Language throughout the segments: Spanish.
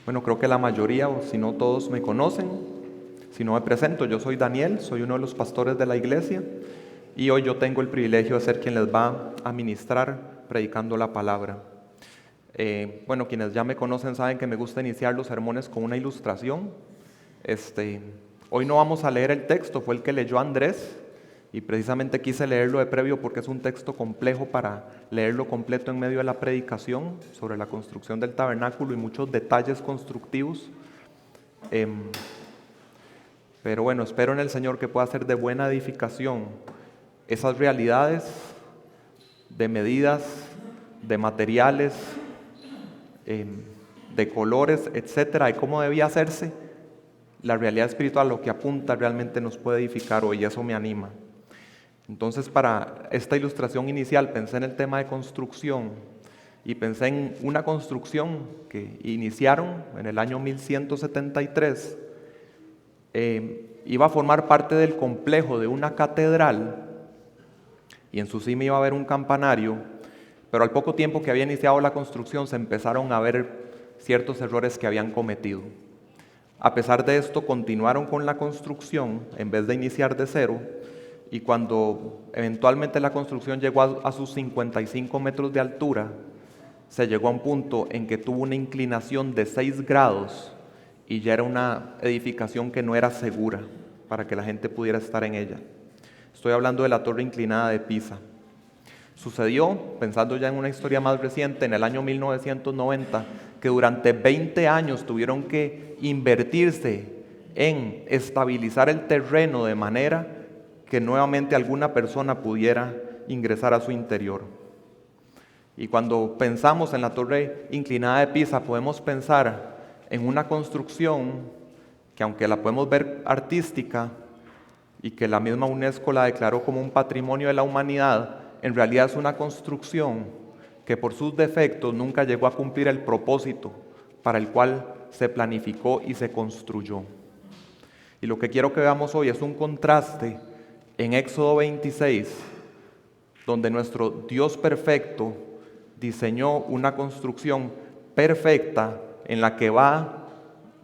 Bueno, creo que la mayoría, o si no todos, me conocen. Si no me presento, yo soy Daniel, soy uno de los pastores de la iglesia y hoy yo tengo el privilegio de ser quien les va a ministrar predicando la palabra. Bueno, quienes ya me conocen saben que me gusta iniciar los sermones con una ilustración. Hoy no vamos a leer el texto, fue el que leyó Andrés y precisamente quise leerlo de previo porque es un texto complejo para leerlo completo en medio de la predicación sobre la construcción del tabernáculo y muchos detalles constructivos. Pero bueno, espero en el Señor que pueda ser de buena edificación esas realidades de medidas, de materiales, de colores, etcétera, de cómo debía hacerse. La realidad espiritual, lo que apunta, realmente nos puede edificar hoy, y eso me anima. Entonces, para esta ilustración inicial pensé en el tema de construcción y pensé en una construcción que iniciaron en el año 1173. Iba a formar parte del complejo de una catedral y en su cima iba a haber un campanario, pero al poco tiempo que había iniciado la construcción se empezaron a ver ciertos errores que habían cometido. A pesar de esto, continuaron con la construcción en vez de iniciar de cero, y cuando eventualmente la construcción llegó a sus 55 metros de altura, se llegó a un punto en que tuvo una inclinación de 6 grados y ya era una edificación que no era segura para que la gente pudiera estar en ella. Estoy hablando de la torre inclinada de Pisa. Sucedió, pensando ya en una historia más reciente, en el año 1990, que durante 20 años tuvieron que invertirse en estabilizar el terreno de manera que nuevamente alguna persona pudiera ingresar a su interior. Y cuando pensamos en la torre inclinada de Pisa, podemos pensar en una construcción que, aunque la podemos ver artística y que la misma UNESCO la declaró como un patrimonio de la humanidad, en realidad es una construcción que por sus defectos nunca llegó a cumplir el propósito para el cual se planificó y se construyó. Y lo que quiero que veamos hoy es un contraste en Éxodo 26, donde nuestro Dios perfecto diseñó una construcción perfecta en la que va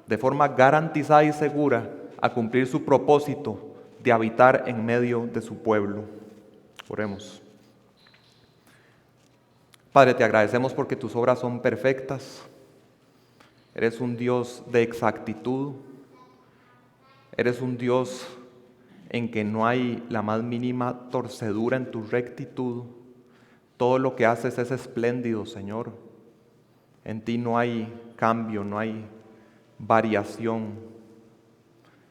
de forma garantizada y segura a cumplir su propósito de habitar en medio de su pueblo. Oremos. Padre, te agradecemos porque tus obras son perfectas. Eres un Dios de exactitud. Eres un Dios en que no hay la más mínima torcedura en tu rectitud. Todo lo que haces es espléndido, Señor. En ti no hay cambio, no hay variación.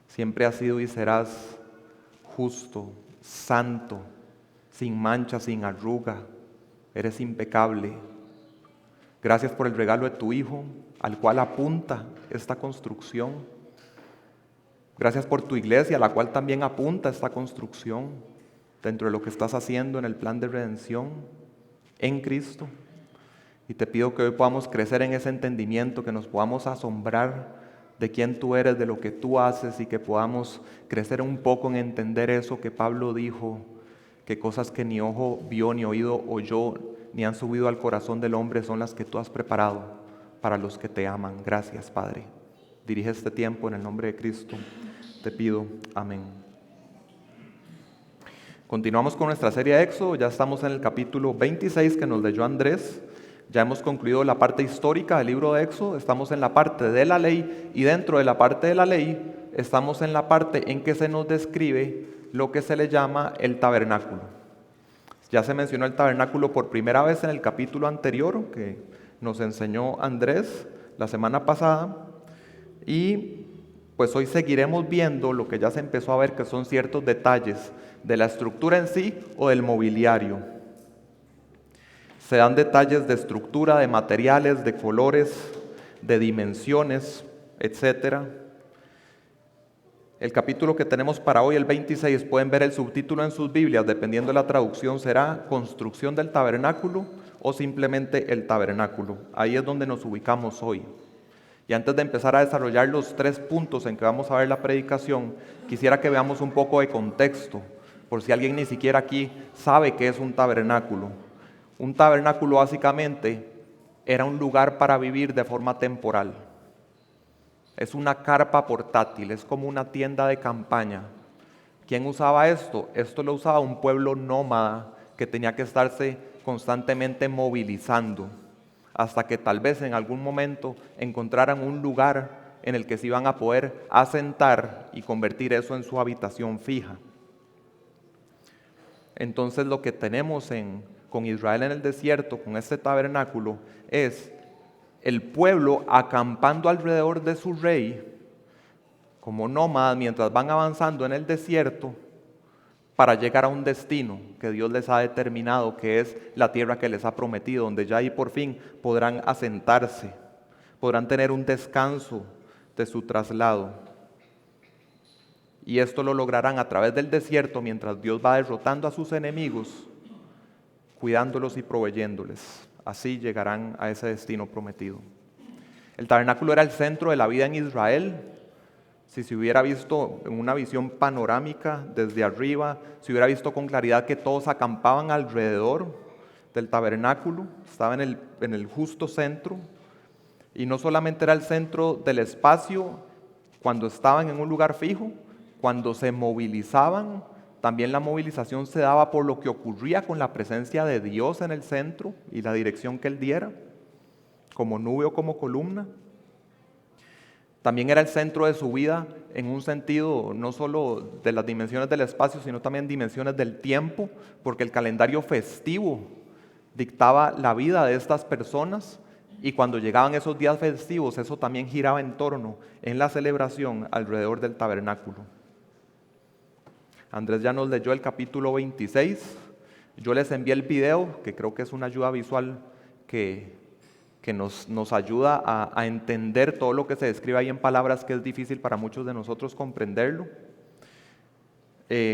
Siempre has sido y serás justo, santo, sin mancha, sin arruga. Eres impecable. Gracias por el regalo de tu Hijo, al cual apunta esta construcción. Gracias por tu iglesia, a la cual también apunta esta construcción, dentro de lo que estás haciendo en el plan de redención en Cristo. Y te pido que hoy podamos crecer en ese entendimiento, que nos podamos asombrar de quién tú eres, de lo que tú haces, y que podamos crecer un poco en entender eso que Pablo dijo, que cosas que ni ojo vio, ni oído oyó, ni han subido al corazón del hombre son las que tú has preparado para los que te aman. Gracias, Padre. Dirige este tiempo en el nombre de Cristo. Te pido. Amén. Continuamos con nuestra serie de Éxodo. Ya estamos en el capítulo 26 que nos leyó Andrés. Ya hemos concluido la parte histórica del libro de Éxodo. Estamos en la parte de la ley, y dentro de la parte de la ley estamos en la parte en que se nos describe lo que se le llama el tabernáculo. Ya se mencionó el tabernáculo por primera vez en el capítulo anterior que nos enseñó Andrés la semana pasada, y pues hoy seguiremos viendo lo que ya se empezó a ver, que son ciertos detalles de la estructura en sí o del mobiliario. Se dan detalles de estructura, de materiales, de colores, de dimensiones, etc. El capítulo que tenemos para hoy, el 26, pueden ver el subtítulo en sus Biblias, dependiendo de la traducción, será Construcción del Tabernáculo o simplemente el Tabernáculo. Ahí es donde nos ubicamos hoy. Y antes de empezar a desarrollar los 3 puntos en que vamos a ver la predicación, quisiera que veamos un poco de contexto, por si alguien ni siquiera aquí sabe qué es un tabernáculo. Un tabernáculo básicamente era un lugar para vivir de forma temporal. Es una carpa portátil, es como una tienda de campaña. ¿Quién usaba esto? Esto lo usaba un pueblo nómada que tenía que estarse constantemente movilizando hasta que tal vez en algún momento encontraran un lugar en el que se iban a poder asentar y convertir eso en su habitación fija. Entonces lo que tenemos con Israel en el desierto, con este tabernáculo, es el pueblo acampando alrededor de su rey, como nómadas mientras van avanzando en el desierto, para llegar a un destino que Dios les ha determinado, que es la tierra que les ha prometido, donde ya ahí por fin podrán asentarse, podrán tener un descanso de su traslado. Y esto lo lograrán a través del desierto mientras Dios va derrotando a sus enemigos, cuidándolos y proveyéndoles. Así llegarán a ese destino prometido. El tabernáculo era el centro de la vida en Israel. Si se hubiera visto en una visión panorámica desde arriba, se hubiera visto con claridad que todos acampaban alrededor del tabernáculo, estaba en el justo centro, y no solamente era el centro del espacio cuando estaban en un lugar fijo, cuando se movilizaban, también la movilización se daba por lo que ocurría con la presencia de Dios en el centro y la dirección que Él diera, como nube o como columna. También era el centro de su vida en un sentido no solo de las dimensiones del espacio, sino también dimensiones del tiempo, porque el calendario festivo dictaba la vida de estas personas y cuando llegaban esos días festivos, eso también giraba en torno, en la celebración, alrededor del tabernáculo. Andrés ya nos leyó el capítulo 26, yo les envié el video, que creo que es una ayuda visual que nos ayuda a entender todo lo que se describe ahí en palabras que es difícil para muchos de nosotros comprenderlo.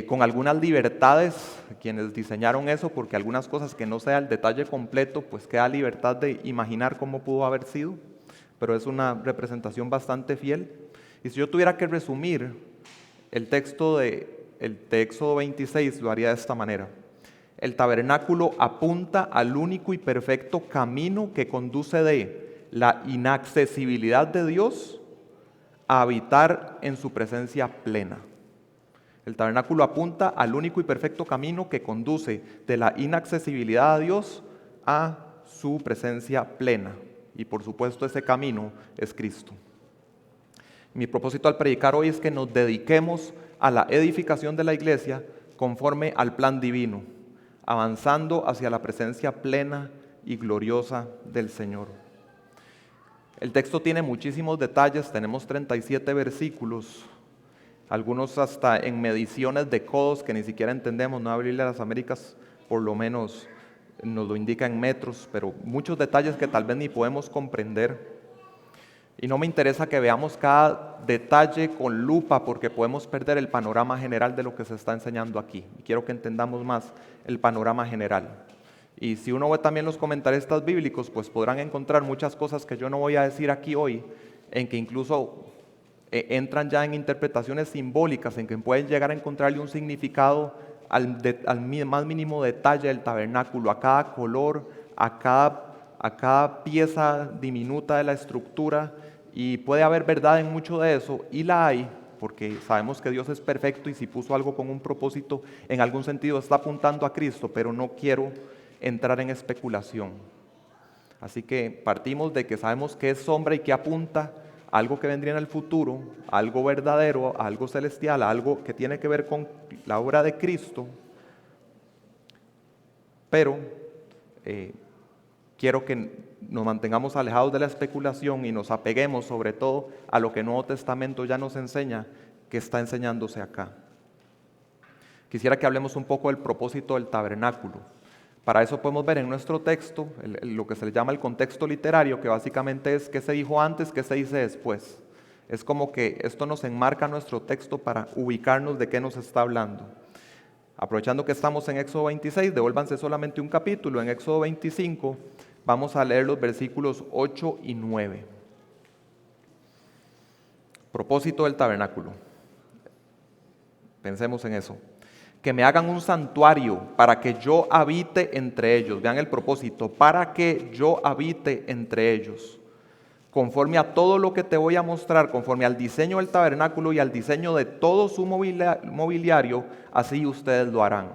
Con algunas libertades, quienes diseñaron eso, porque algunas cosas que no sea el detalle completo, pues queda libertad de imaginar cómo pudo haber sido, pero es una representación bastante fiel. Y si yo tuviera que resumir el texto de Éxodo 26, lo haría de esta manera. El tabernáculo apunta al único y perfecto camino que conduce de la inaccesibilidad de Dios a habitar en su presencia plena. El tabernáculo apunta al único y perfecto camino que conduce de la inaccesibilidad a Dios a su presencia plena. Y por supuesto ese camino es Cristo. Mi propósito al predicar hoy es que nos dediquemos a la edificación de la iglesia conforme al plan divino, avanzando hacia la presencia plena y gloriosa del Señor. El texto tiene muchísimos detalles, tenemos 37 versículos, algunos hasta en mediciones de codos que ni siquiera entendemos. Nueva Biblia de las Américas por lo menos nos lo indica en metros, pero muchos detalles que tal vez ni podemos comprender. Y no me interesa que veamos cada detalle con lupa porque podemos perder el panorama general de lo que se está enseñando aquí. Quiero que entendamos más el panorama general. Y si uno ve también los comentaristas bíblicos, pues podrán encontrar muchas cosas que yo no voy a decir aquí hoy, en que incluso entran ya en interpretaciones simbólicas, en que pueden llegar a encontrarle un significado al más mínimo detalle del tabernáculo, a cada color, a cada pieza diminuta de la estructura, y puede haber verdad en mucho de eso, y la hay, porque sabemos que Dios es perfecto y si puso algo con un propósito, en algún sentido está apuntando a Cristo, pero no quiero entrar en especulación. Así que partimos de que sabemos que es sombra y que apunta a algo que vendría en el futuro, a algo verdadero, a algo celestial, a algo que tiene que ver con la obra de Cristo, pero quiero que nos mantengamos alejados de la especulación y nos apeguemos sobre todo a lo que el Nuevo Testamento ya nos enseña, que está enseñándose acá. Quisiera que hablemos un poco del propósito del tabernáculo. Para eso podemos ver en nuestro texto lo que se le llama el contexto literario, que básicamente es qué se dijo antes, qué se dice después. Es como que esto nos enmarca nuestro texto para ubicarnos de qué nos está hablando. Aprovechando que estamos en Éxodo 26, devuélvanse solamente un capítulo. En Éxodo 25 vamos a leer los versículos 8 y 9. Propósito del tabernáculo. Pensemos en eso. que me hagan un santuario para que yo habite entre ellos. Vean el propósito, para que yo habite entre ellos. Conforme a todo lo que te voy a mostrar, conforme al diseño del tabernáculo y al diseño de todo su mobiliario, así ustedes lo harán.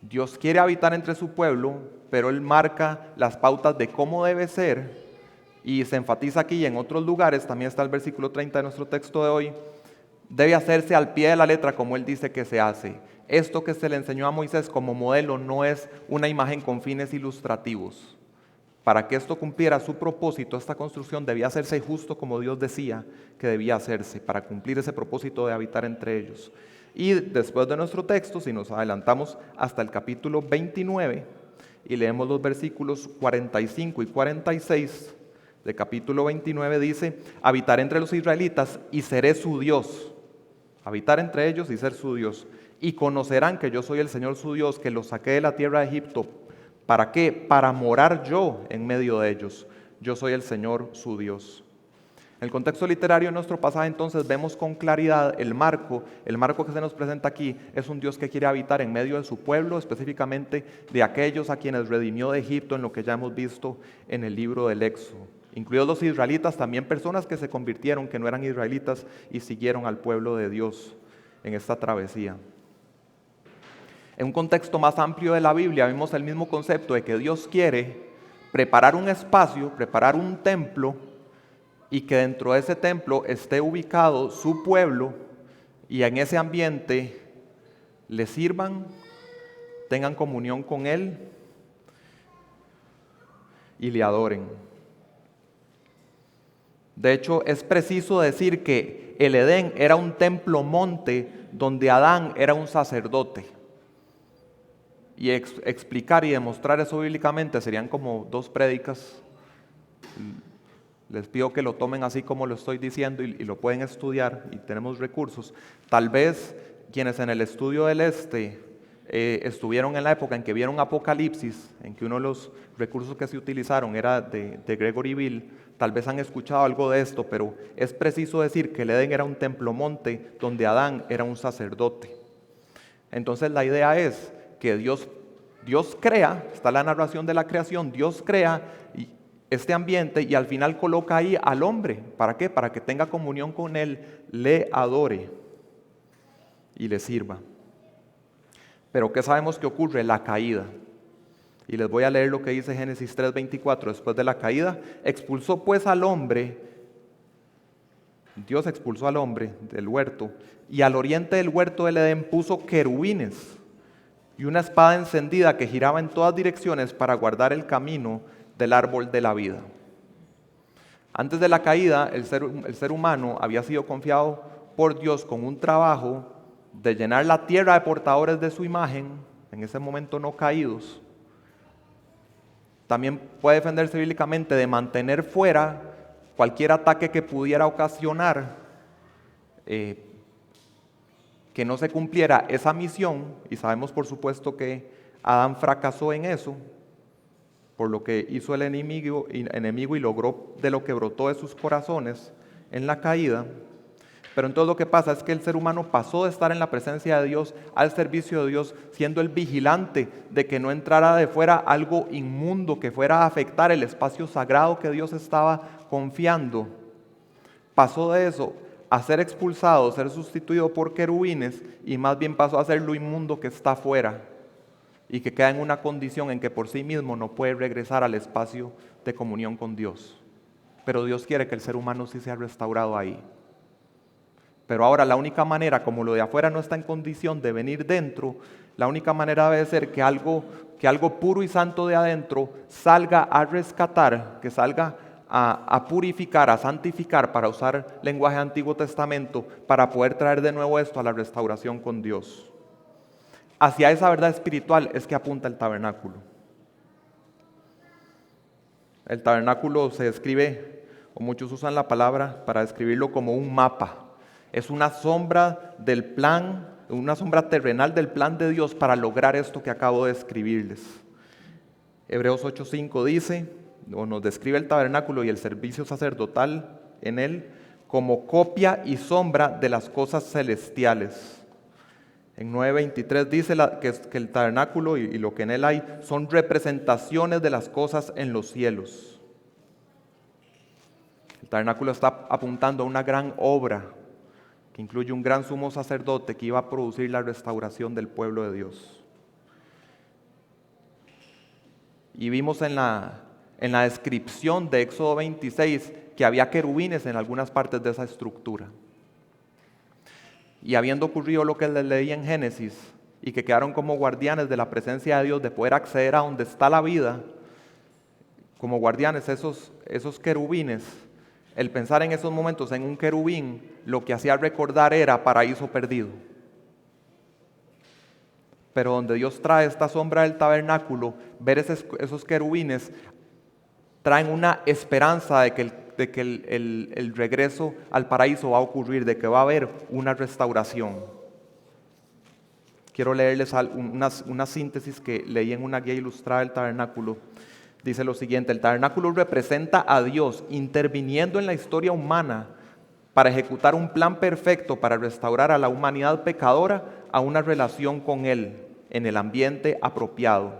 Dios quiere habitar entre su pueblo, pero Él marca las pautas de cómo debe ser, y se enfatiza aquí y en otros lugares, también está el versículo 30 de nuestro texto de hoy, debe hacerse al pie de la letra como Él dice que se hace. Esto que se le enseñó a Moisés como modelo no es una imagen con fines ilustrativos. Para que esto cumpliera su propósito, esta construcción debía hacerse justo como Dios decía que debía hacerse, para cumplir ese propósito de habitar entre ellos. Y después de nuestro texto, si nos adelantamos hasta el capítulo 29 y leemos los versículos 45 y 46 del capítulo 29, dice: habitaré entre los israelitas y seré su Dios. Habitar entre ellos y ser su Dios. Y conocerán que yo soy el Señor su Dios, que los saqué de la tierra de Egipto. ¿Para qué? Para morar yo en medio de ellos. Yo soy el Señor su Dios. En el contexto literario de nuestro pasaje, entonces, vemos con claridad el marco que se nos presenta aquí es un Dios que quiere habitar en medio de su pueblo, específicamente de aquellos a quienes redimió de Egipto, en lo que ya hemos visto en el libro del Éxodo. Incluidos los israelitas, también personas que se convirtieron, que no eran israelitas y siguieron al pueblo de Dios en esta travesía. En un contexto más amplio de la Biblia vemos el mismo concepto de que Dios quiere preparar un espacio, preparar un templo, y que dentro de ese templo esté ubicado su pueblo, y en ese ambiente le sirvan, tengan comunión con Él y le adoren. De hecho, es preciso decir que el Edén era un templo monte donde Adán era un sacerdote. Y explicar y demostrar eso bíblicamente serían como 2 prédicas. Les pido que lo tomen así como lo estoy diciendo y lo pueden estudiar, y tenemos recursos. Tal vez quienes en el estudio del estuvieron en la época en que vieron Apocalipsis, en que uno de los recursos que se utilizaron era de Gregory Bill, tal vez han escuchado algo de esto, pero es preciso decir que el Edén era un templo monte donde Adán era un sacerdote. Entonces la idea es que Dios crea, está la narración de la creación, Dios crea este ambiente y al final coloca ahí al hombre. ¿Para qué? Para que tenga comunión con Él, le adore y le sirva. Pero ¿qué sabemos que ocurre? La caída. Y les voy a leer lo que dice Génesis 3:24. Después de la caída, expulsó pues al hombre, Dios expulsó al hombre del huerto, y al oriente del huerto del Edén puso querubines y una espada encendida que giraba en todas direcciones para guardar el camino del árbol de la vida. Antes de la caída, el ser humano había sido confiado por Dios con un trabajo de llenar la tierra de portadores de su imagen, en ese momento no caídos. También puede defenderse bíblicamente de mantener fuera cualquier ataque que pudiera ocasionar que no se cumpliera esa misión, y sabemos por supuesto que Adán fracasó en eso, por lo que hizo el enemigo y logró de lo que brotó de sus corazones en la caída. Pero entonces lo que pasa es que el ser humano pasó de estar en la presencia de Dios al servicio de Dios, siendo el vigilante de que no entrara de fuera algo inmundo que fuera a afectar el espacio sagrado que Dios estaba confiando. Pasó de eso a ser expulsado, ser sustituido por querubines, y más bien pasó a ser lo inmundo que está afuera y que queda en una condición en que por sí mismo no puede regresar al espacio de comunión con Dios. Pero Dios quiere que el ser humano sí sea restaurado ahí. Pero ahora la única manera, como lo de afuera no está en condición de venir dentro, la única manera debe ser que algo puro y santo de adentro salga a rescatar, que salga a purificar, a santificar, para usar lenguaje Antiguo Testamento, para poder traer de nuevo esto a la restauración con Dios. Hacia esa verdad espiritual es que apunta el tabernáculo. El tabernáculo se describe, o muchos usan la palabra para describirlo, como un mapa. Es una sombra del plan, una sombra terrenal del plan de Dios para lograr esto que acabo de escribirles. Hebreos 8:5 dice, o nos describe el tabernáculo y el servicio sacerdotal en él como copia y sombra de las cosas celestiales. En 9:23 dice que el tabernáculo y lo que en él hay son representaciones de las cosas en los cielos. El tabernáculo está apuntando a una gran obra que incluye un gran sumo sacerdote que iba a producir la restauración del pueblo de Dios. Y vimos en la descripción de Éxodo 26 que había querubines en algunas partes de esa estructura. Y habiendo ocurrido lo que les leí en Génesis, y que quedaron como guardianes de la presencia de Dios, de poder acceder a donde está la vida, como guardianes esos querubines, el pensar en esos momentos en un querubín, lo que hacía recordar era paraíso perdido. Pero donde Dios trae esta sombra del tabernáculo, ver esos querubines traen una esperanza de que el regreso al paraíso va a ocurrir, de que va a haber una restauración. Quiero leerles una síntesis que leí en una guía ilustrada del tabernáculo. Dice lo siguiente: el tabernáculo representa a Dios interviniendo en la historia humana para ejecutar un plan perfecto para restaurar a la humanidad pecadora a una relación con Él en el ambiente apropiado.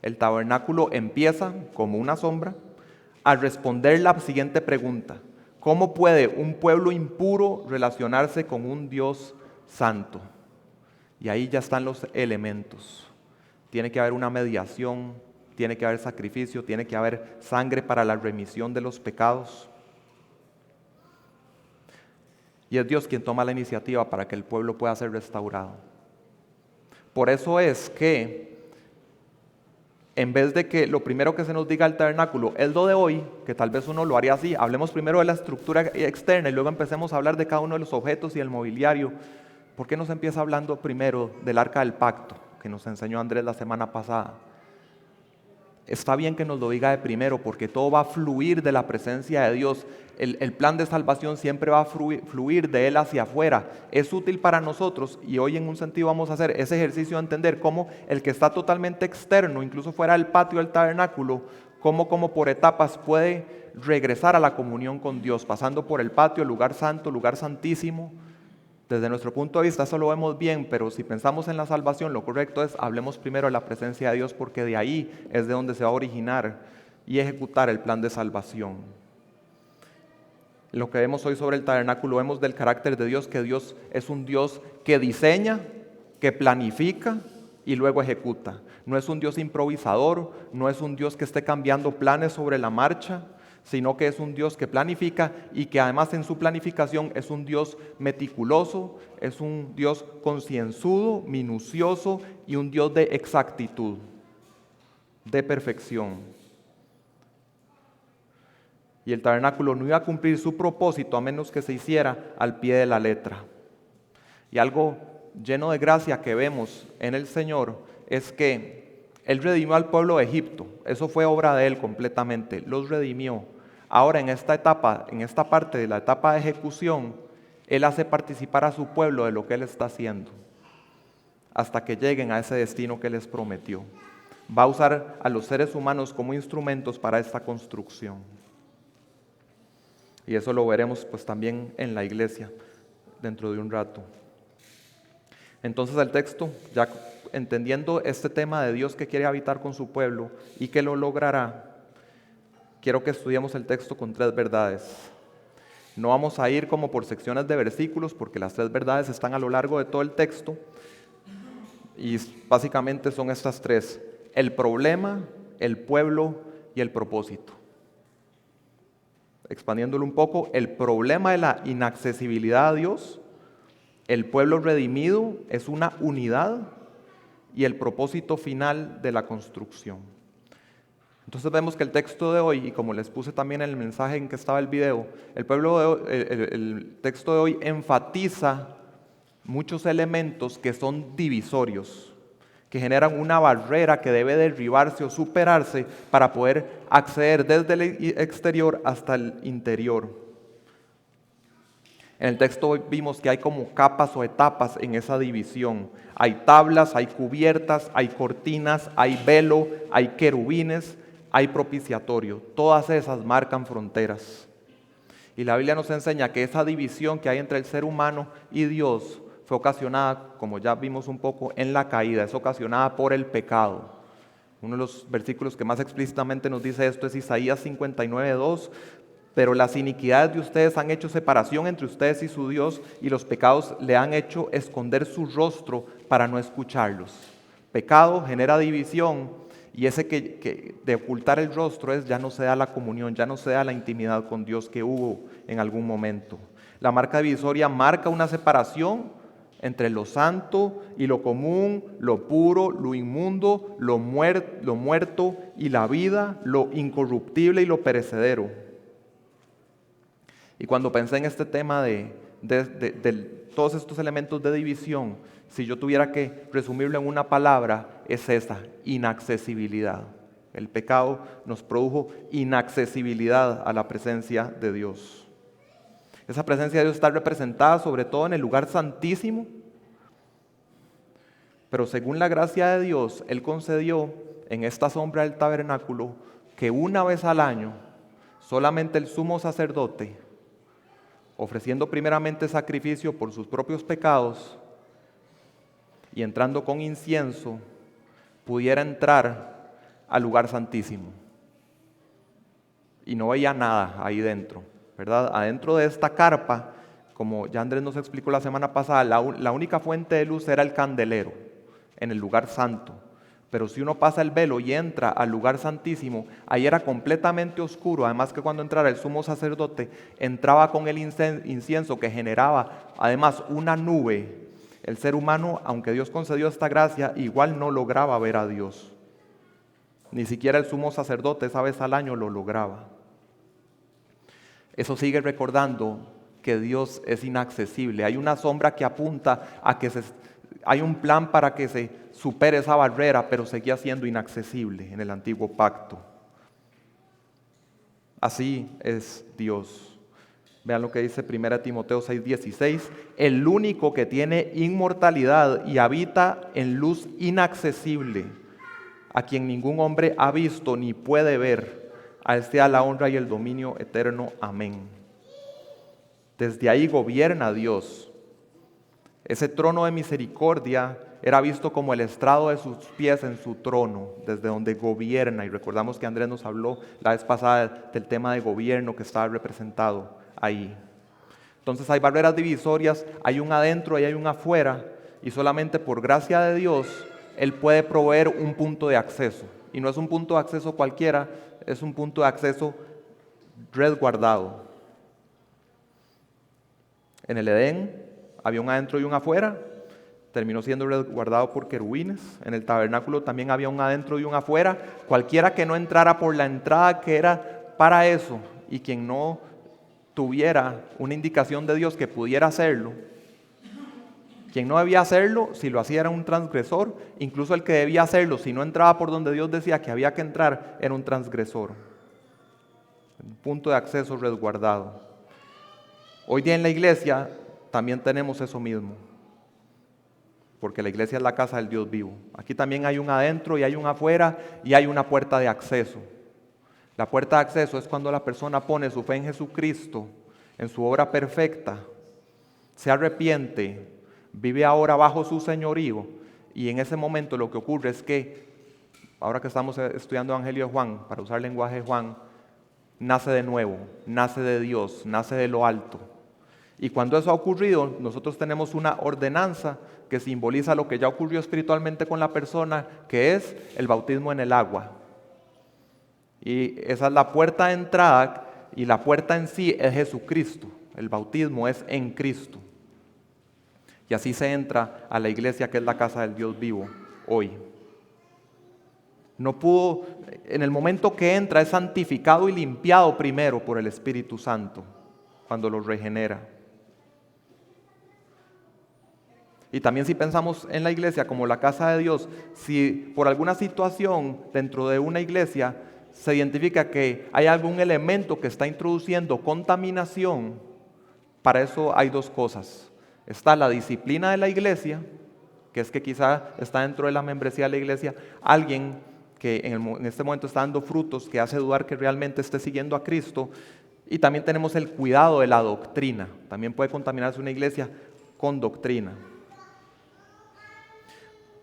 El tabernáculo empieza como una sombra a responder la siguiente pregunta: ¿cómo puede un pueblo impuro relacionarse con un Dios santo? Y ahí ya están los elementos. Tiene que haber una mediación, tiene que haber sacrificio, tiene que haber sangre para la remisión de los pecados. Y es Dios quien toma la iniciativa para que el pueblo pueda ser restaurado. Por eso es que en vez de que lo primero que se nos diga al tabernáculo es lo de hoy, que tal vez uno lo haría así, hablemos primero de la estructura externa y luego empecemos a hablar de cada uno de los objetos y el mobiliario. ¿Por qué no se empieza hablando primero del arca del pacto que nos enseñó Andrés la semana pasada? Está bien que nos lo diga de primero porque todo va a fluir de la presencia de Dios. El plan de salvación siempre va a fluir de Él hacia afuera. Es útil para nosotros y hoy en un sentido vamos a hacer ese ejercicio de entender cómo el que está totalmente externo, incluso fuera del patio del tabernáculo, cómo como por etapas puede regresar a la comunión con Dios, pasando por el patio, el lugar santo, el lugar santísimo. Desde nuestro punto de vista eso lo vemos bien, pero si pensamos en la salvación, lo correcto es hablemos primero de la presencia de Dios, porque de ahí es de donde se va a originar y ejecutar el plan de salvación. Lo que vemos hoy sobre el tabernáculo, vemos del carácter de Dios, que Dios es un Dios que diseña, que planifica y luego ejecuta. No es un Dios improvisador, no es un Dios que esté cambiando planes sobre la marcha, sino que es un Dios que planifica y que además en su planificación es un Dios meticuloso, es un Dios concienzudo, minucioso y un Dios de exactitud, de perfección. Y el tabernáculo no iba a cumplir su propósito a menos que se hiciera al pie de la letra. Y algo lleno de gracia que vemos en el Señor es que Él redimió al pueblo de Egipto. Eso fue obra de Él completamente, los redimió. Ahora en esta etapa, en esta parte de la etapa de ejecución, Él hace participar a su pueblo de lo que Él está haciendo, hasta que lleguen a ese destino que les prometió. Va a usar a los seres humanos como instrumentos para esta construcción. Y eso lo veremos pues también en la iglesia dentro de un rato. Entonces el texto, ya entendiendo este tema de Dios que quiere habitar con su pueblo y que lo logrará, quiero que estudiemos el texto con 3 verdades. No vamos a ir como por secciones de versículos porque las 3 verdades están a lo largo de todo el texto y básicamente son estas 3: el problema, el pueblo y el propósito. Expandiéndolo un poco, el problema de la inaccesibilidad a Dios, el pueblo redimido es una unidad y el propósito final de la construcción. Entonces vemos que el texto de hoy, y como les puse también en el mensaje en que estaba el video, el texto de hoy enfatiza muchos elementos que son divisorios, que generan una barrera que debe derribarse o superarse para poder acceder desde el exterior hasta el interior. En el texto vimos que hay como capas o etapas en esa división. Hay tablas, hay cubiertas, hay cortinas, hay velo, hay querubines, hay propiciatorio. Todas esas marcan fronteras. Y la Biblia nos enseña que esa división que hay entre el ser humano y Dios fue ocasionada, como ya vimos un poco, en la caída, es ocasionada por el pecado. Uno de los versículos que más explícitamente nos dice esto es Isaías 59:2. Pero las iniquidades de ustedes han hecho separación entre ustedes y su Dios, y los pecados le han hecho esconder su rostro para no escucharlos. Pecado genera división, y ese que de ocultar el rostro es ya no se da la comunión, ya no se da la intimidad con Dios que hubo en algún momento. La marca divisoria marca una separación entre lo santo y lo común, lo puro, lo inmundo, lo muerto y la vida, lo incorruptible y lo perecedero. Y cuando pensé en este tema de todos estos elementos de división, si yo tuviera que resumirlo en una palabra, es esa: inaccesibilidad. El pecado nos produjo inaccesibilidad a la presencia de Dios. Esa presencia de Dios está representada sobre todo en el lugar santísimo, pero según la gracia de Dios, Él concedió en esta sombra del tabernáculo que una vez al año solamente el sumo sacerdote, ofreciendo primeramente sacrificio por sus propios pecados y entrando con incienso, pudiera entrar al lugar santísimo. Y no veía nada ahí dentro, ¿verdad? Adentro de esta carpa, como ya Andrés nos explicó la semana pasada, la única fuente de luz era el candelero en el lugar santo. Pero si uno pasa el velo y entra al lugar santísimo, ahí era completamente oscuro. Además que cuando entrara el sumo sacerdote, entraba con el incienso que generaba además una nube. El ser humano, aunque Dios concedió esta gracia, igual no lograba ver a Dios. Ni siquiera el sumo sacerdote esa vez al año lo lograba. Eso sigue recordando que Dios es inaccesible. Hay una sombra que apunta a que hay un plan para que se supere esa barrera, pero seguía siendo inaccesible en el antiguo pacto. Así es Dios. Vean lo que dice 1 Timoteo 6:16. El único que tiene inmortalidad y habita en luz inaccesible, a quien ningún hombre ha visto ni puede ver, a él sea la honra y el dominio eterno. Amén. Desde ahí gobierna Dios. Ese trono de misericordia era visto como el estrado de sus pies en su trono, desde donde gobierna. Y recordamos que Andrés nos habló la vez pasada del tema de gobierno que estaba representado ahí. Entonces hay barreras divisorias, hay un adentro y hay un afuera, y solamente por gracia de Dios Él puede proveer un punto de acceso. Y no es un punto de acceso cualquiera, es un punto de acceso resguardado. En el Edén había un adentro y un afuera, terminó siendo resguardado por querubines. En el tabernáculo también había un adentro y un afuera. Cualquiera que no entrara por la entrada que era para eso, y quien no tuviera una indicación de Dios que pudiera hacerlo, quien no debía hacerlo, si lo hacía era un transgresor. Incluso el que debía hacerlo, si no entraba por donde Dios decía que había que entrar, era un transgresor. Un punto de acceso resguardado. Hoy día en la iglesia también tenemos eso mismo, porque la iglesia es la casa del Dios vivo. Aquí también hay un adentro y hay un afuera y hay una puerta de acceso. La puerta de acceso es cuando la persona pone su fe en Jesucristo, en su obra perfecta, se arrepiente, vive ahora bajo su señorío, y en ese momento lo que ocurre es que, ahora que estamos estudiando el Evangelio de Juan, para usar el lenguaje de Juan, nace de nuevo, nace de Dios, nace de lo alto. Y cuando eso ha ocurrido, nosotros tenemos una ordenanza que simboliza lo que ya ocurrió espiritualmente con la persona, que es el bautismo en el agua. Y esa es la puerta de entrada, y la puerta en sí es Jesucristo. El bautismo es en Cristo. Y así se entra a la iglesia, que es la casa del Dios vivo hoy. No pudo, en el momento que entra, es santificado y limpiado primero por el Espíritu Santo, cuando lo regenera. Y también si pensamos en la iglesia como la casa de Dios, si por alguna situación dentro de una iglesia se identifica que hay algún elemento que está introduciendo contaminación, para eso hay dos cosas. Está la disciplina de la iglesia, que es que quizá está dentro de la membresía de la iglesia alguien que en este momento está dando frutos que hace dudar que realmente esté siguiendo a Cristo. Y también tenemos el cuidado de la doctrina. También puede contaminarse una iglesia con doctrina.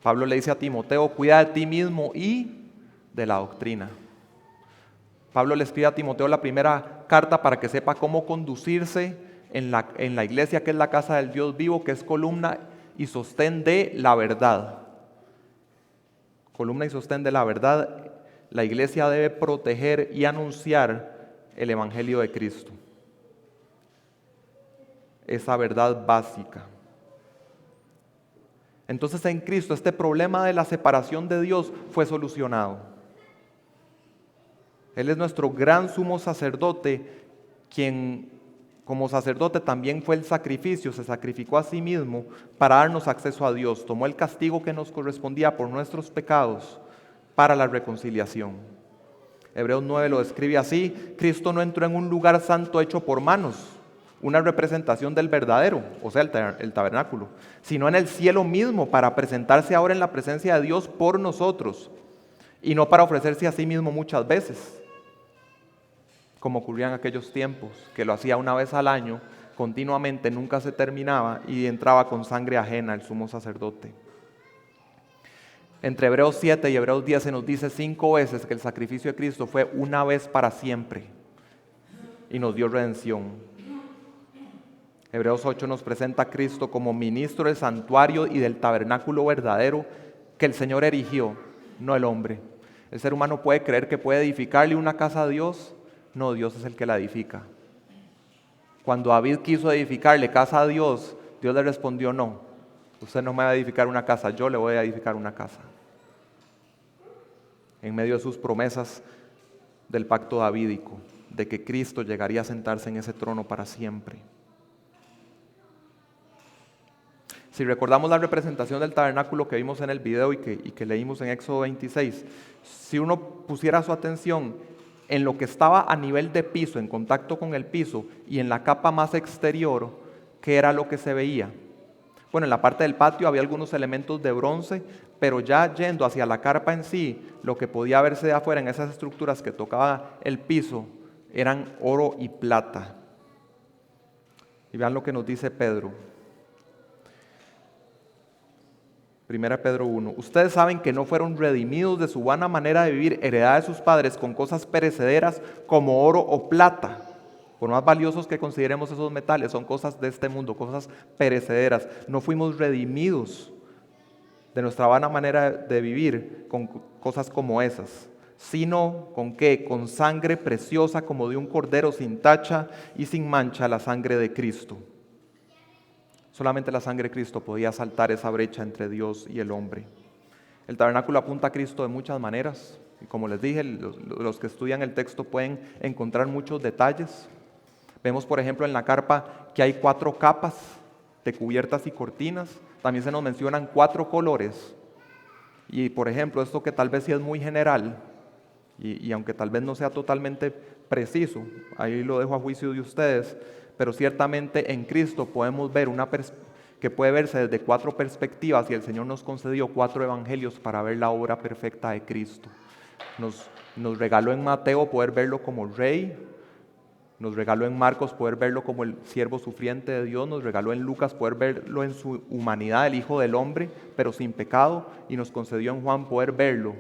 Pablo le dice a Timoteo, cuida de ti mismo y de la doctrina. Pablo le escribe a Timoteo la primera carta para que sepa cómo conducirse en la iglesia, que es la casa del Dios vivo, que es columna y sostén de la verdad. Columna y sostén de la verdad. La iglesia debe proteger y anunciar el evangelio de Cristo. Esa verdad básica. Entonces en Cristo este problema de la separación de Dios fue solucionado. Él es nuestro gran sumo sacerdote, quien como sacerdote también fue el sacrificio, se sacrificó a sí mismo para darnos acceso a Dios. Tomó el castigo que nos correspondía por nuestros pecados para la reconciliación. Hebreos 9 lo describe así: Cristo no entró en un lugar santo hecho por manos, una representación del verdadero, o sea, el tabernáculo, sino en el cielo mismo, para presentarse ahora en la presencia de Dios por nosotros, y no para ofrecerse a sí mismo muchas veces, como ocurría en aquellos tiempos, que lo hacía una vez al año, continuamente, nunca se terminaba, y entraba con sangre ajena el sumo sacerdote. Entre Hebreos 7 y Hebreos 10 se nos dice 5 veces que el sacrificio de Cristo fue una vez para siempre, y nos dio redención. Hebreos 8 nos presenta a Cristo como ministro del santuario y del tabernáculo verdadero que el Señor erigió, no el hombre. El ser humano puede creer que puede edificarle una casa a Dios. No, Dios es el que la edifica. Cuando David quiso edificarle casa a Dios, Dios le respondió: no, usted no me va a edificar una casa, yo le voy a edificar una casa. En medio de sus promesas del pacto davídico, de que Cristo llegaría a sentarse en ese trono para siempre. Si recordamos la representación del tabernáculo que vimos en el video y que leímos en Éxodo 26, si uno pusiera su atención en lo que estaba a nivel de piso, en contacto con el piso, y en la capa más exterior, ¿qué era lo que se veía? Bueno, en la parte del patio había algunos elementos de bronce, pero ya yendo hacia la carpa en sí, lo que podía verse de afuera en esas estructuras que tocaba el piso, eran oro y plata. Y vean lo que nos dice Pedro. 1 Pedro 1. Ustedes saben que no fueron redimidos de su vana manera de vivir, heredada de sus padres, con cosas perecederas como oro o plata. Por más valiosos que consideremos esos metales, son cosas de este mundo, cosas perecederas. No fuimos redimidos de nuestra vana manera de vivir con cosas como esas, sino ¿con qué? Con sangre preciosa como de un cordero sin tacha y sin mancha, la sangre de Cristo. Solamente la sangre de Cristo podía saltar esa brecha entre Dios y el hombre. El tabernáculo apunta a Cristo de muchas maneras. Y como les dije, los que estudian el texto pueden encontrar muchos detalles. Vemos, por ejemplo, en la carpa que hay 4 capas de cubiertas y cortinas. También se nos mencionan 4 colores. Y, por ejemplo, esto que tal vez sí es muy general, y aunque tal vez no sea totalmente preciso, ahí lo dejo a juicio de ustedes, pero ciertamente en Cristo podemos ver que puede verse desde 4 perspectivas, y el Señor nos concedió 4 evangelios para ver la obra perfecta de Cristo. Nos regaló en Mateo poder verlo como Rey, nos regaló en Marcos poder verlo como el siervo sufriente de Dios, nos regaló en Lucas poder verlo en su humanidad, el Hijo del Hombre, pero sin pecado, y nos concedió en Juan poder verlo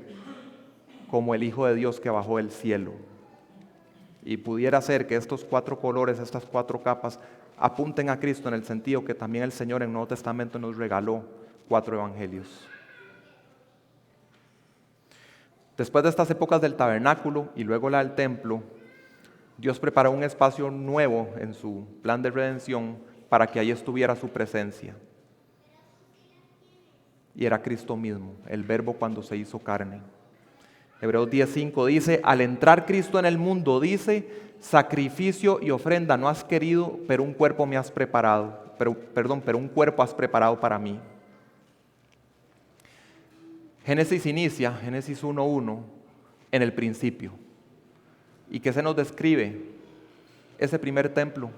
como el Hijo de Dios que bajó del cielo. Y pudiera ser que estos 4 colores, estas 4 capas, apunten a Cristo en el sentido que también el Señor en el Nuevo Testamento nos regaló 4 evangelios. Después de estas épocas del tabernáculo y luego la del templo, Dios preparó un espacio nuevo en su plan de redención para que ahí estuviera su presencia. Y era Cristo mismo, el Verbo cuando se hizo carne. Hebreos 10:5 dice: al entrar Cristo en el mundo, dice, sacrificio y ofrenda no has querido, pero un cuerpo me has preparado. Pero un cuerpo has preparado para mí. Génesis inicia, Génesis 1:1, en el principio. ¿Y qué se nos describe? Ese primer templo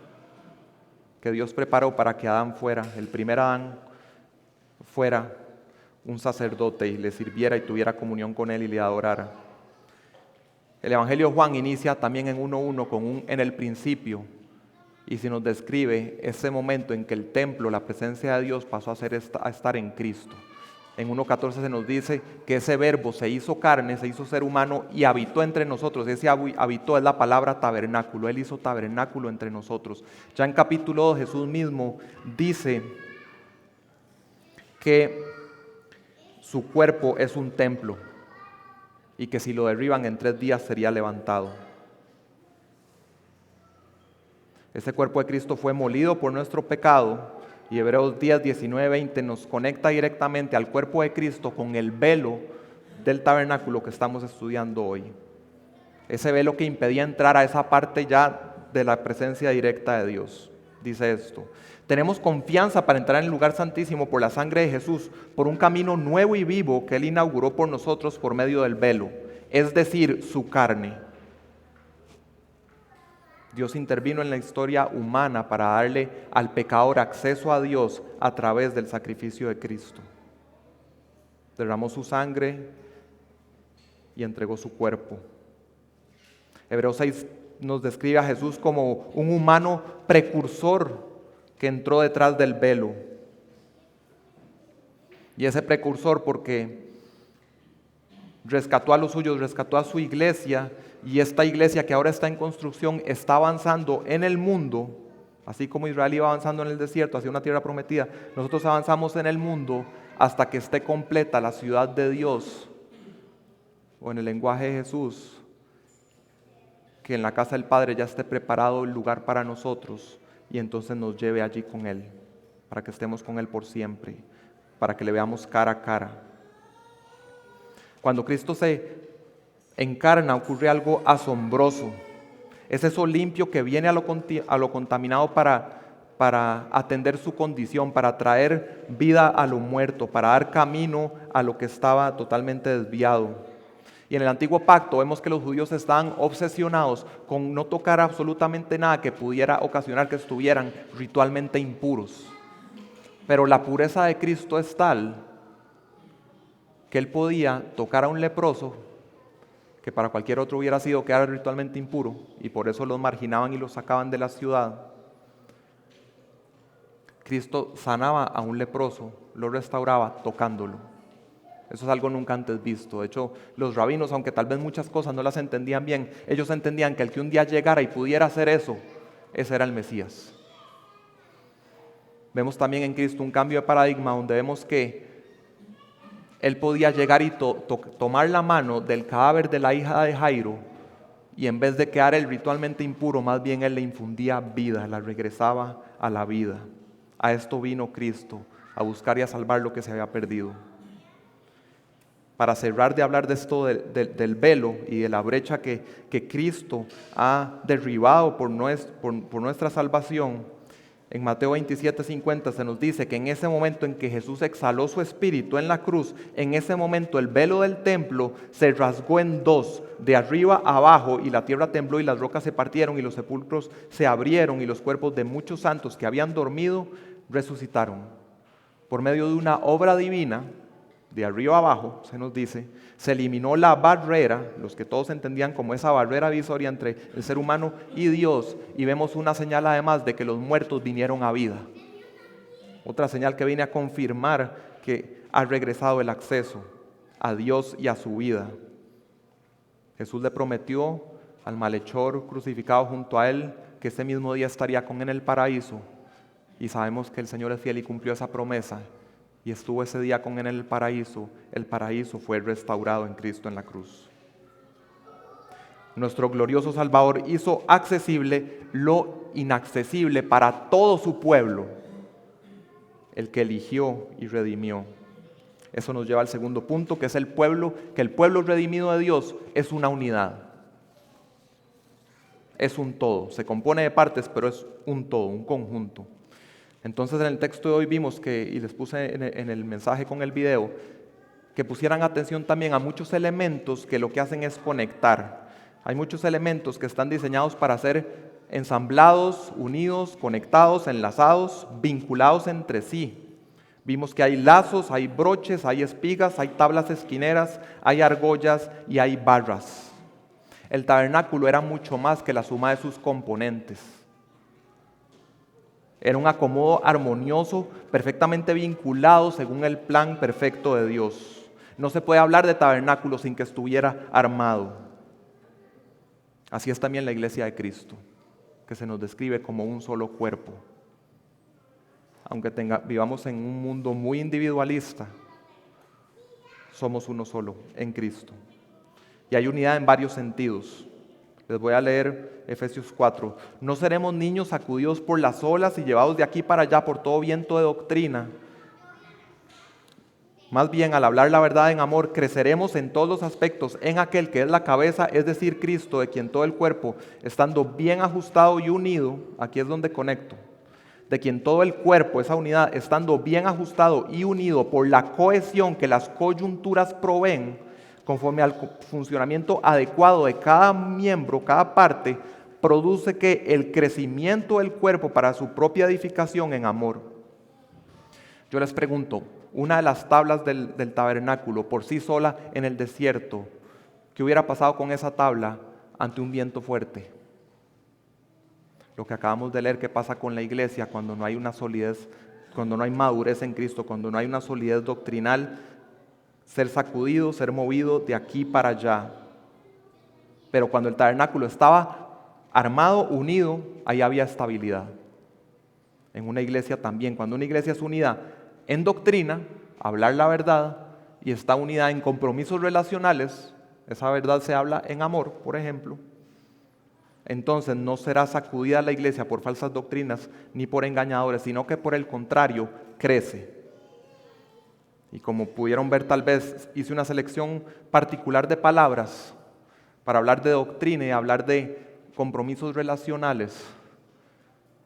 que Dios preparó para que Adán fuera, el primer Adán, fuera un sacerdote y le sirviera y tuviera comunión con él y le adorara. El Evangelio de Juan inicia también en 1:1 con un en el principio, y se nos describe ese momento en que el templo, la presencia de Dios, pasó a estar en Cristo. En 1:14 se nos dice que ese verbo se hizo carne, se hizo ser humano y habitó entre nosotros. Ese habitó es la palabra tabernáculo. Él hizo tabernáculo entre nosotros. Ya en capítulo 2 Jesús mismo dice que su cuerpo es un templo y que si lo derriban en 3 días sería levantado. Ese cuerpo de Cristo fue molido por nuestro pecado. Y Hebreos 10, 19, 20 nos conecta directamente al cuerpo de Cristo con el velo del tabernáculo que estamos estudiando hoy. Ese velo que impedía entrar a esa parte ya de la presencia directa de Dios. Dice esto: tenemos confianza para entrar en el lugar santísimo por la sangre de Jesús, por un camino nuevo y vivo que Él inauguró por nosotros por medio del velo, es decir, su carne. Dios intervino en la historia humana para darle al pecador acceso a Dios a través del sacrificio de Cristo. Derramó su sangre y entregó su cuerpo. Hebreos 6 nos describe a Jesús como un humano precursor que entró detrás del velo. Y ese precursor porque rescató a los suyos, rescató a su iglesia, y esta iglesia que ahora está en construcción está avanzando en el mundo, así como Israel iba avanzando en el desierto hacia una tierra prometida. Nosotros avanzamos en el mundo hasta que esté completa la ciudad de Dios, o en el lenguaje de Jesús, que en la casa del Padre ya esté preparado el lugar para nosotros, y entonces nos lleve allí con Él, para que estemos con Él por siempre, para que le veamos cara a cara. Cuando Cristo se encarna ocurre algo asombroso. Es eso limpio que viene a lo contaminado para atender su condición, para traer vida a lo muerto, para dar camino a lo que estaba totalmente desviado. Y en el antiguo pacto vemos que los judíos estaban obsesionados con no tocar absolutamente nada que pudiera ocasionar que estuvieran ritualmente impuros. Pero la pureza de Cristo es tal que Él podía tocar a un leproso que para cualquier otro hubiera sido quedar ritualmente impuro, y por eso los marginaban y los sacaban de la ciudad. Cristo sanaba a un leproso, lo restauraba tocándolo. Eso es algo nunca antes visto. De hecho, los rabinos, aunque tal vez muchas cosas no las entendían bien, ellos entendían que el que un día llegara y pudiera hacer eso, ese era el Mesías. Vemos también en Cristo un cambio de paradigma donde vemos que Él podía llegar y tomar la mano del cadáver de la hija de Jairo, y en vez de quedar él ritualmente impuro, más bien Él le infundía vida, la regresaba a la vida. A esto vino Cristo, a buscar y a salvar lo que se había perdido. Para cerrar de hablar de esto del velo y de la brecha que Cristo ha derribado por nuestra salvación, en Mateo 27:50 se nos dice que en ese momento en que Jesús exhaló su espíritu en la cruz, en ese momento el velo del templo se rasgó en dos, de arriba a abajo, y la tierra tembló y las rocas se partieron y los sepulcros se abrieron y los cuerpos de muchos santos que habían dormido resucitaron. Por medio de una obra divina, de arriba a abajo, se nos dice, se eliminó la barrera, los que todos entendían como esa barrera divisoria entre el ser humano y Dios, y vemos una señal además de que los muertos vinieron a vida. Otra señal que viene a confirmar que ha regresado el acceso a Dios y a su vida. Jesús le prometió al malhechor crucificado junto a Él que ese mismo día estaría con Él en el paraíso, y sabemos que el Señor es fiel y cumplió esa promesa. Y estuvo ese día con Él en el paraíso fue restaurado en Cristo en la cruz. Nuestro glorioso Salvador hizo accesible lo inaccesible para todo su pueblo, el que eligió y redimió. Eso nos lleva al segundo punto, que es el pueblo redimido de Dios es una unidad. Es un todo, se compone de partes, pero es un todo, un conjunto. Entonces en el texto de hoy vimos y les puse en el mensaje con el video, que pusieran atención también a muchos elementos que lo que hacen es conectar. Hay muchos elementos que están diseñados para ser ensamblados, unidos, conectados, enlazados, vinculados entre sí. Vimos que hay lazos, hay broches, hay espigas, hay tablas esquineras, hay argollas y hay barras. El tabernáculo era mucho más que la suma de sus componentes. Era un acomodo armonioso, perfectamente vinculado según el plan perfecto de Dios. No se puede hablar de tabernáculo sin que estuviera armado. Así es también la iglesia de Cristo, que se nos describe como un solo cuerpo. Aunque vivamos en un mundo muy individualista, somos uno solo en Cristo. Y hay unidad en varios sentidos. Les voy a leer Efesios 4. No seremos niños sacudidos por las olas y llevados de aquí para allá por todo viento de doctrina. Más bien, al hablar la verdad en amor, creceremos en todos los aspectos en aquel que es la cabeza, es decir, Cristo, de quien todo el cuerpo, estando bien ajustado y unido, aquí es donde conecto, de quien todo el cuerpo, esa unidad, estando bien ajustado y unido por la cohesión que las coyunturas proveen, conforme al funcionamiento adecuado de cada miembro, cada parte, produce que el crecimiento del cuerpo para su propia edificación en amor. Yo les pregunto, una de las tablas del tabernáculo por sí sola en el desierto, ¿qué hubiera pasado con esa tabla ante un viento fuerte? Lo que acabamos de leer que pasa con la iglesia cuando no hay una solidez, cuando no hay madurez en Cristo, cuando no hay una solidez doctrinal, ser sacudido, ser movido de aquí para allá. Pero cuando el tabernáculo estaba armado, unido, ahí había estabilidad. En una iglesia también, cuando una iglesia es unida en doctrina, hablar la verdad, y está unida en compromisos relacionales, esa verdad se habla en amor, por ejemplo, entonces no será sacudida la iglesia por falsas doctrinas ni por engañadores, sino que por el contrario, crece. Y como pudieron ver, tal vez hice una selección particular de palabras para hablar de doctrina y hablar de compromisos relacionales.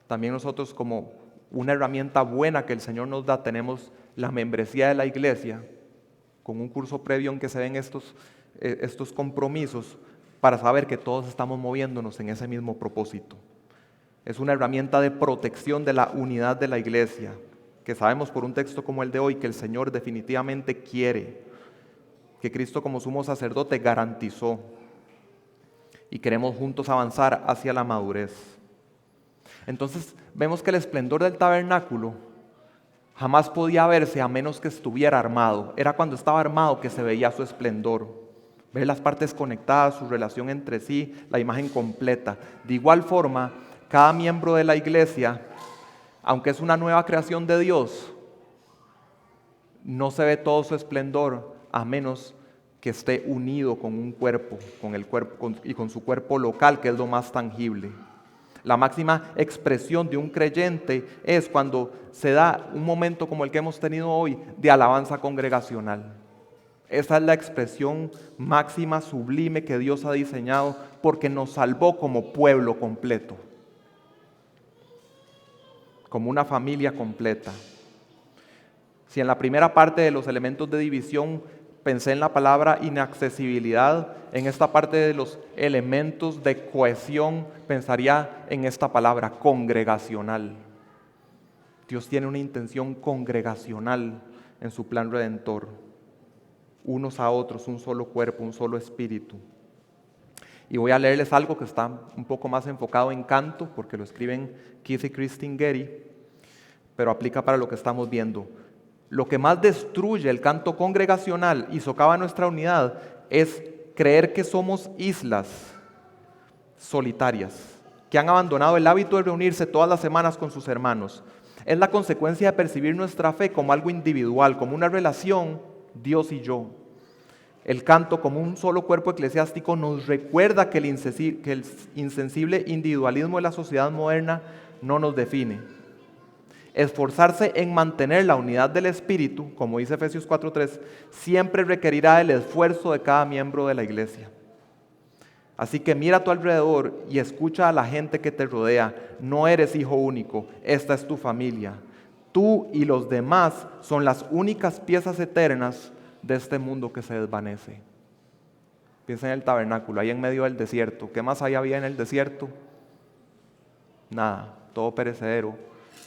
También nosotros, como una herramienta buena que el Señor nos da, tenemos la membresía de la iglesia, con un curso previo en que se ven estos compromisos, para saber que todos estamos moviéndonos en ese mismo propósito. Es una herramienta de protección de la unidad de la iglesia, que sabemos por un texto como el de hoy que el Señor definitivamente quiere, que Cristo como sumo sacerdote garantizó, y queremos juntos avanzar hacia la madurez. Entonces vemos que el esplendor del tabernáculo jamás podía verse a menos que estuviera armado. Era cuando estaba armado que se veía su esplendor. Ver las partes conectadas, su relación entre sí, la imagen completa. De igual forma, cada miembro de la iglesia, aunque es una nueva creación de Dios, no se ve todo su esplendor a menos que esté unido con un cuerpo, y con su cuerpo local, que es lo más tangible. La máxima expresión de un creyente es cuando se da un momento como el que hemos tenido hoy de alabanza congregacional. Esa es la expresión máxima, sublime que Dios ha diseñado porque nos salvó como pueblo completo, como una familia completa. Si en la primera parte de los elementos de división pensé en la palabra inaccesibilidad, en esta parte de los elementos de cohesión pensaría en esta palabra congregacional. Dios tiene una intención congregacional en su plan redentor. Unos a otros, un solo cuerpo, un solo espíritu. Y voy a leerles algo que está un poco más enfocado en canto, porque lo escriben Keith y Christine Getty, pero aplica para lo que estamos viendo. Lo que más destruye el canto congregacional y socava nuestra unidad es creer que somos islas solitarias, que han abandonado el hábito de reunirse todas las semanas con sus hermanos. Es la consecuencia de percibir nuestra fe como algo individual, como una relación Dios y yo. El canto como un solo cuerpo eclesiástico nos recuerda que el insensible individualismo de la sociedad moderna no nos define. Esforzarse en mantener la unidad del Espíritu, como dice Efesios 4:3, siempre requerirá el esfuerzo de cada miembro de la iglesia. Así que mira a tu alrededor y escucha a la gente que te rodea. No eres hijo único, esta es tu familia. Tú y los demás son las únicas piezas eternas de este mundo que se desvanece. Piensa en el tabernáculo, ahí en medio del desierto. ¿Qué más había en el desierto? Nada, todo perecedero.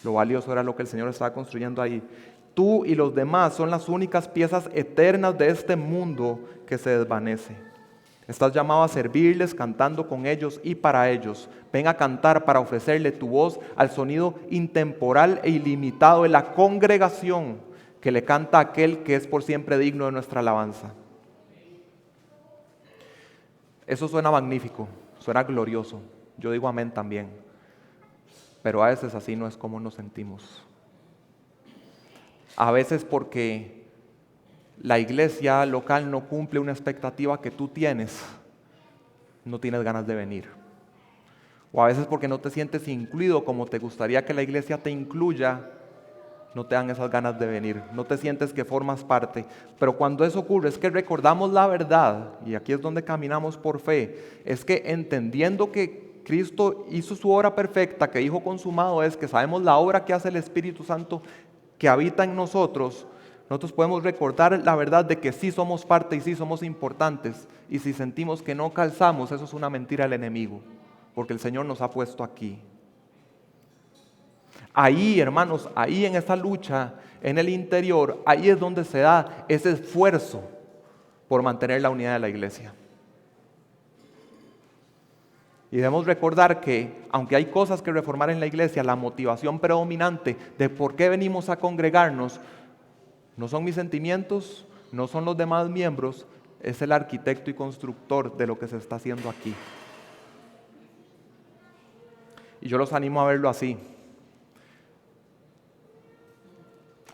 Lo valioso era lo que el Señor estaba construyendo ahí. Tú y los demás son las únicas piezas eternas de este mundo que se desvanece. Estás llamado a servirles cantando con ellos y para ellos. Ven a cantar para ofrecerle tu voz al sonido intemporal e ilimitado de la congregación que le canta a aquel que es por siempre digno de nuestra alabanza. Eso suena magnífico, suena glorioso. Yo digo amén también. Pero a veces así no es como nos sentimos. A veces porque la iglesia local no cumple una expectativa que tú tienes, no tienes ganas de venir. O a veces porque no te sientes incluido como te gustaría que la iglesia te incluya, no te dan esas ganas de venir, no te sientes que formas parte. Pero cuando eso ocurre es que recordamos la verdad, y aquí es donde caminamos por fe, es que entendiendo que Cristo hizo su obra perfecta, que hijo consumado es, que sabemos la obra que hace el Espíritu Santo que habita en nosotros, nosotros podemos recordar la verdad de que sí somos parte y sí somos importantes. Y si sentimos que no calzamos, eso es una mentira del enemigo, porque el Señor nos ha puesto aquí. Ahí, hermanos, ahí en esa lucha, en el interior, ahí es donde se da ese esfuerzo por mantener la unidad de la iglesia. Y debemos recordar que, aunque hay cosas que reformar en la iglesia, la motivación predominante de por qué venimos a congregarnos no son mis sentimientos, no son los demás miembros, es el arquitecto y constructor de lo que se está haciendo aquí. Y yo los animo a verlo así.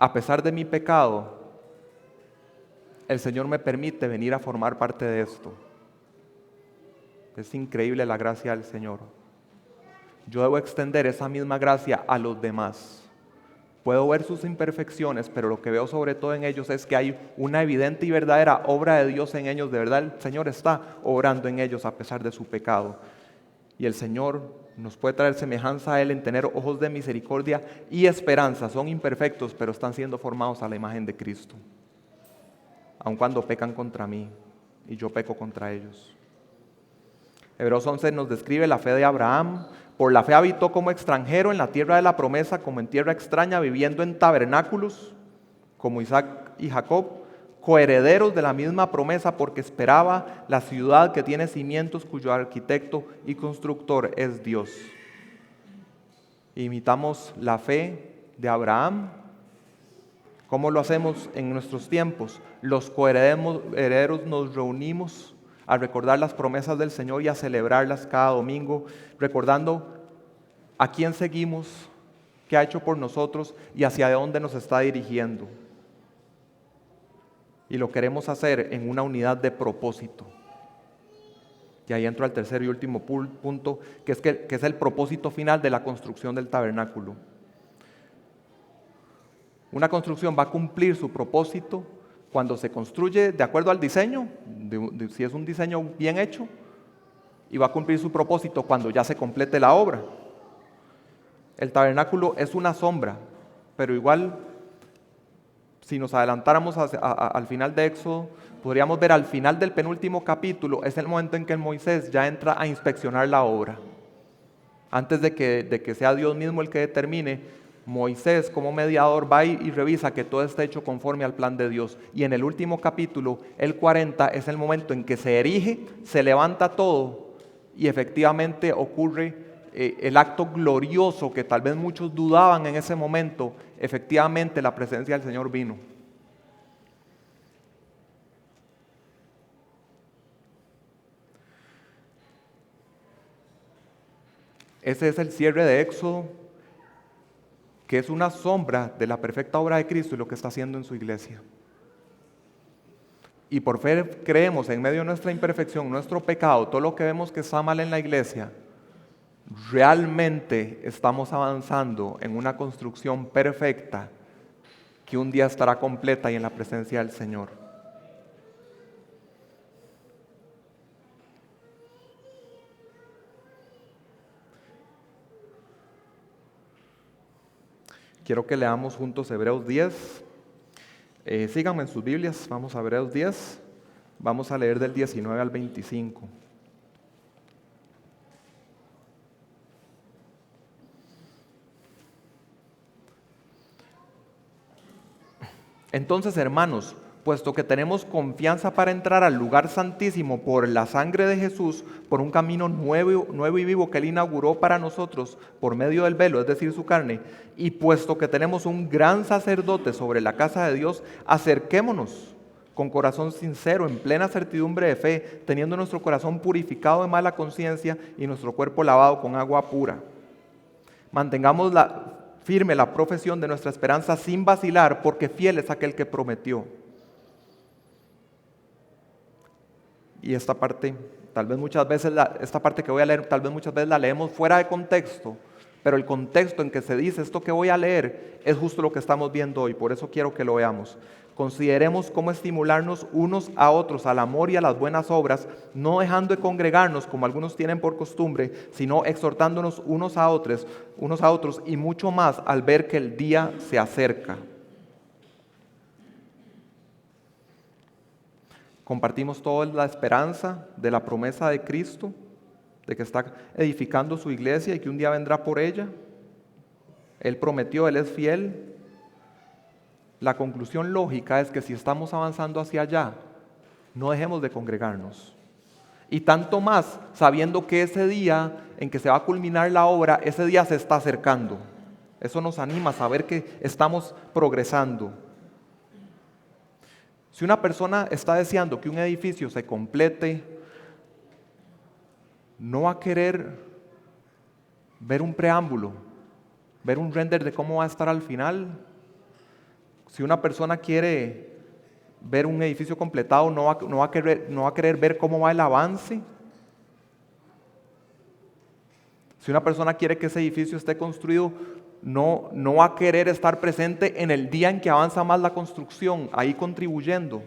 A pesar de mi pecado, el Señor me permite venir a formar parte de esto. Es increíble la gracia del Señor. Yo debo extender esa misma gracia a los demás. Puedo ver sus imperfecciones, pero lo que veo sobre todo en ellos es que hay una evidente y verdadera obra de Dios en ellos. De verdad el Señor está obrando en ellos a pesar de su pecado. Y el Señor nos puede traer semejanza a Él en tener ojos de misericordia y esperanza. Son imperfectos, pero están siendo formados a la imagen de Cristo. Aun cuando pecan contra mí y yo peco contra ellos. Hebreos 11 nos describe la fe de Abraham. Por la fe habitó como extranjero en la tierra de la promesa, como en tierra extraña, viviendo en tabernáculos, como Isaac y Jacob, coherederos de la misma promesa, porque esperaba la ciudad que tiene cimientos, cuyo arquitecto y constructor es Dios. Imitamos la fe de Abraham. ¿Cómo lo hacemos en nuestros tiempos? Los coherederos nos reunimos a recordar las promesas del Señor y a celebrarlas cada domingo, recordando a quién seguimos, qué ha hecho por nosotros y hacia dónde nos está dirigiendo. Y lo queremos hacer en una unidad de propósito. Y ahí entro al tercer y último punto, que es el propósito final de la construcción del tabernáculo. Una construcción va a cumplir su propósito cuando se construye de acuerdo al diseño, si es un diseño bien hecho, y va a cumplir su propósito cuando ya se complete la obra. El tabernáculo es una sombra, pero igual, si nos adelantáramos al final de Éxodo, podríamos ver al final del penúltimo capítulo, es el momento en que Moisés ya entra a inspeccionar la obra. Antes de que sea Dios mismo el que determine, Moisés como mediador va y revisa que todo esté hecho conforme al plan de Dios. Y en el último capítulo, el 40, es el momento en que se erige, se levanta todo y efectivamente ocurre el acto glorioso que tal vez muchos dudaban en ese momento. Efectivamente la presencia del Señor vino. Ese es el cierre de Éxodo, que es una sombra de la perfecta obra de Cristo y lo que está haciendo en su iglesia. Y por fe creemos en medio de nuestra imperfección, nuestro pecado, todo lo que vemos que está mal en la iglesia, realmente estamos avanzando en una construcción perfecta que un día estará completa y en la presencia del Señor. Quiero que leamos juntos Hebreos 10. Síganme en sus Biblias, vamos a Hebreos 10. Vamos a leer del 19 al 25. Entonces, hermanos, puesto que tenemos confianza para entrar al lugar santísimo por la sangre de Jesús, por un camino nuevo y vivo que Él inauguró para nosotros por medio del velo, es decir, su carne, y puesto que tenemos un gran sacerdote sobre la casa de Dios, acerquémonos con corazón sincero, en plena certidumbre de fe, teniendo nuestro corazón purificado de mala conciencia y nuestro cuerpo lavado con agua pura. Mantengamos firme la profesión de nuestra esperanza sin vacilar, porque fiel es aquel que prometió. Y esta parte, tal vez muchas veces, esta parte que voy a leer, tal vez muchas veces la leemos fuera de contexto, pero el contexto en que se dice esto que voy a leer es justo lo que estamos viendo hoy, por eso quiero que lo veamos. Consideremos cómo estimularnos unos a otros al amor y a las buenas obras, no dejando de congregarnos como algunos tienen por costumbre, sino exhortándonos unos a otros y mucho más al ver que el día se acerca. Compartimos toda la esperanza de la promesa de Cristo, de que está edificando su iglesia y que un día vendrá por ella. Él prometió, Él es fiel. La conclusión lógica es que si estamos avanzando hacia allá, no dejemos de congregarnos. Y tanto más sabiendo que ese día en que se va a culminar la obra, ese día se está acercando. Eso nos anima a saber que estamos progresando. Si una persona está deseando que un edificio se complete, no va a querer ver un preámbulo, ver un render de cómo va a estar al final. Si una persona quiere ver un edificio completado, no va a querer ver cómo va el avance. Si una persona quiere que ese edificio esté construido, no va a querer estar presente en el día en que avanza más la construcción, ahí contribuyendo.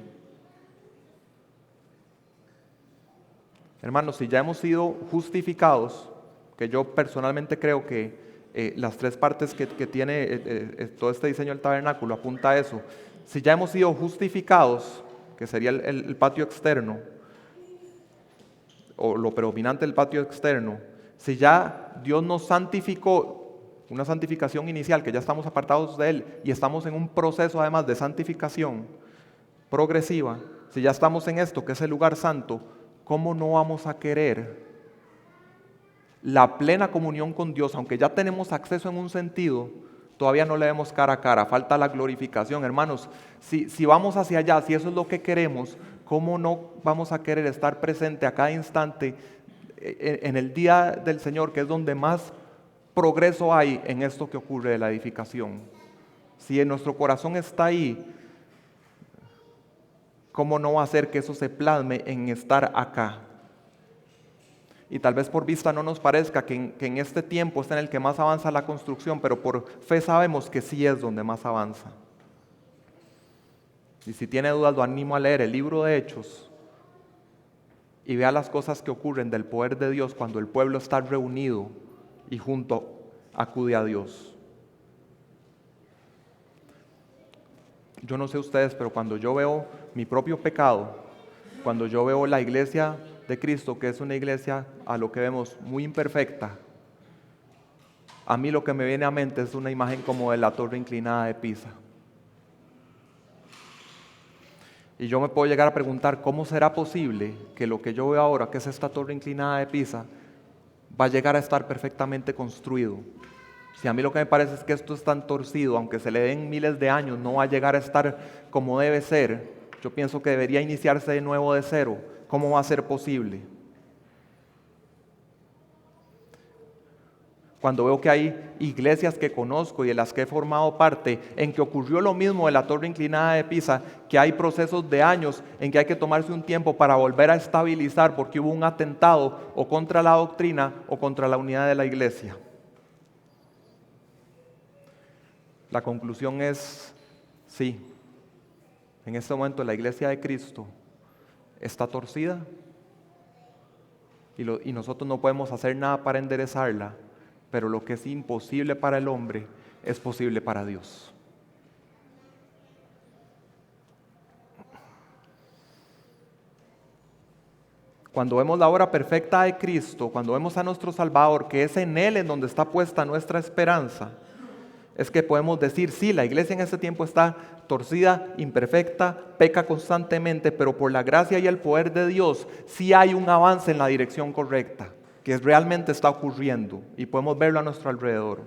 Hermanos, si ya hemos sido justificados, que yo personalmente creo que las tres partes que tiene todo este diseño del tabernáculo apunta a eso. Si ya hemos sido justificados, que sería el patio externo, o lo predominante del patio externo, si ya Dios nos santificó, una santificación inicial, que ya estamos apartados de Él y estamos en un proceso además de santificación progresiva, si ya estamos en esto que es el lugar santo, ¿cómo no vamos a querer la plena comunión con Dios? Aunque ya tenemos acceso en un sentido, todavía no le vemos cara a cara, falta la glorificación. Hermanos, si vamos hacia allá, si eso es lo que queremos, ¿cómo no vamos a querer estar presente a cada instante en el día del Señor, que es donde más progreso hay en esto que ocurre de la edificación? Si en nuestro corazón está ahí, ¿cómo no va a hacer que eso se plasme en estar acá? Y tal vez por vista no nos parezca que en este tiempo es en el que más avanza la construcción, pero por fe sabemos que sí es donde más avanza. Y si tiene dudas, lo animo a leer el libro de Hechos y vea las cosas que ocurren del poder de Dios cuando el pueblo está reunido y junto acude a Dios. Yo no sé ustedes, pero cuando yo veo mi propio pecado, cuando yo veo la iglesia de Cristo, que es una iglesia a lo que vemos muy imperfecta, a mí lo que me viene a mente es una imagen como de la torre inclinada de Pisa. Y yo me puedo llegar a preguntar, ¿cómo será posible que lo que yo veo ahora, que es esta torre inclinada de Pisa, va a llegar a estar perfectamente construido? Si a mí lo que me parece es que esto es tan torcido, aunque se le den miles de años, no va a llegar a estar como debe ser. Yo pienso que debería iniciarse de nuevo de cero. ¿Cómo va a ser posible? Cuando veo que hay iglesias que conozco y de las que he formado parte, en que ocurrió lo mismo de la torre inclinada de Pisa, que hay procesos de años en que hay que tomarse un tiempo para volver a estabilizar porque hubo un atentado o contra la doctrina o contra la unidad de la iglesia. La conclusión es, sí, en este momento la iglesia de Cristo está torcida y nosotros no podemos hacer nada para enderezarla, pero lo que es imposible para el hombre es posible para Dios. Cuando vemos la obra perfecta de Cristo, cuando vemos a nuestro Salvador, que es en Él en donde está puesta nuestra esperanza, es que podemos decir, sí, la iglesia en este tiempo está torcida, imperfecta, peca constantemente, pero por la gracia y el poder de Dios sí hay un avance en la dirección correcta, que realmente está ocurriendo y podemos verlo a nuestro alrededor.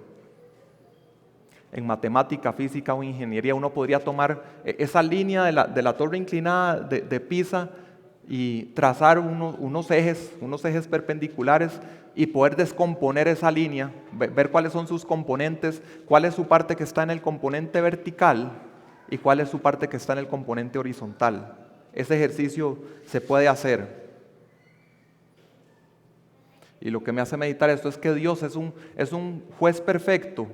En matemática, física o ingeniería uno podría tomar esa línea de la torre inclinada de Pisa y trazar unos ejes perpendiculares y poder descomponer esa línea, ver cuáles son sus componentes, cuál es su parte que está en el componente vertical y cuál es su parte que está en el componente horizontal. Ese ejercicio se puede hacer. Y lo que me hace meditar esto es que Dios es un juez perfecto,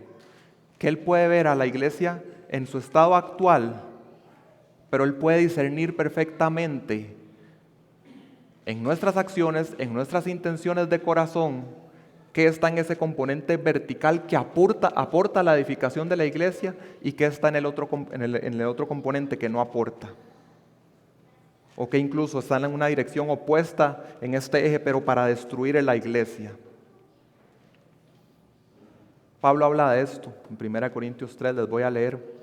que Él puede ver a la iglesia en su estado actual, pero Él puede discernir perfectamente en nuestras acciones, en nuestras intenciones de corazón, qué está en ese componente vertical que aporta la edificación de la iglesia y qué está en el otro componente que no aporta. O que incluso están en una dirección opuesta en este eje, pero para destruir la iglesia. Pablo habla de esto en 1 Corintios 3, les voy a leer.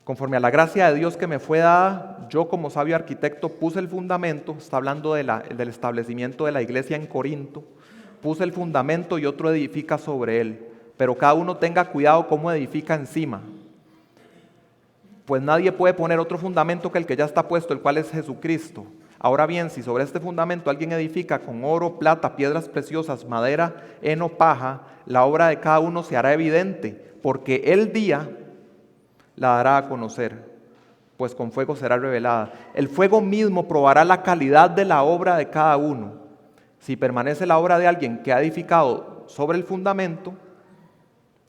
Conforme a la gracia de Dios que me fue dada, yo como sabio arquitecto puse el fundamento, está hablando del establecimiento de la iglesia en Corinto, puse el fundamento y otro edifica sobre él, pero cada uno tenga cuidado cómo edifica encima. Pues nadie puede poner otro fundamento que el que ya está puesto, el cual es Jesucristo. Ahora bien, si sobre este fundamento alguien edifica con oro, plata, piedras preciosas, madera, heno, paja, la obra de cada uno se hará evidente, porque el día la dará a conocer, pues con fuego será revelada. El fuego mismo probará la calidad de la obra de cada uno. Si permanece la obra de alguien que ha edificado sobre el fundamento,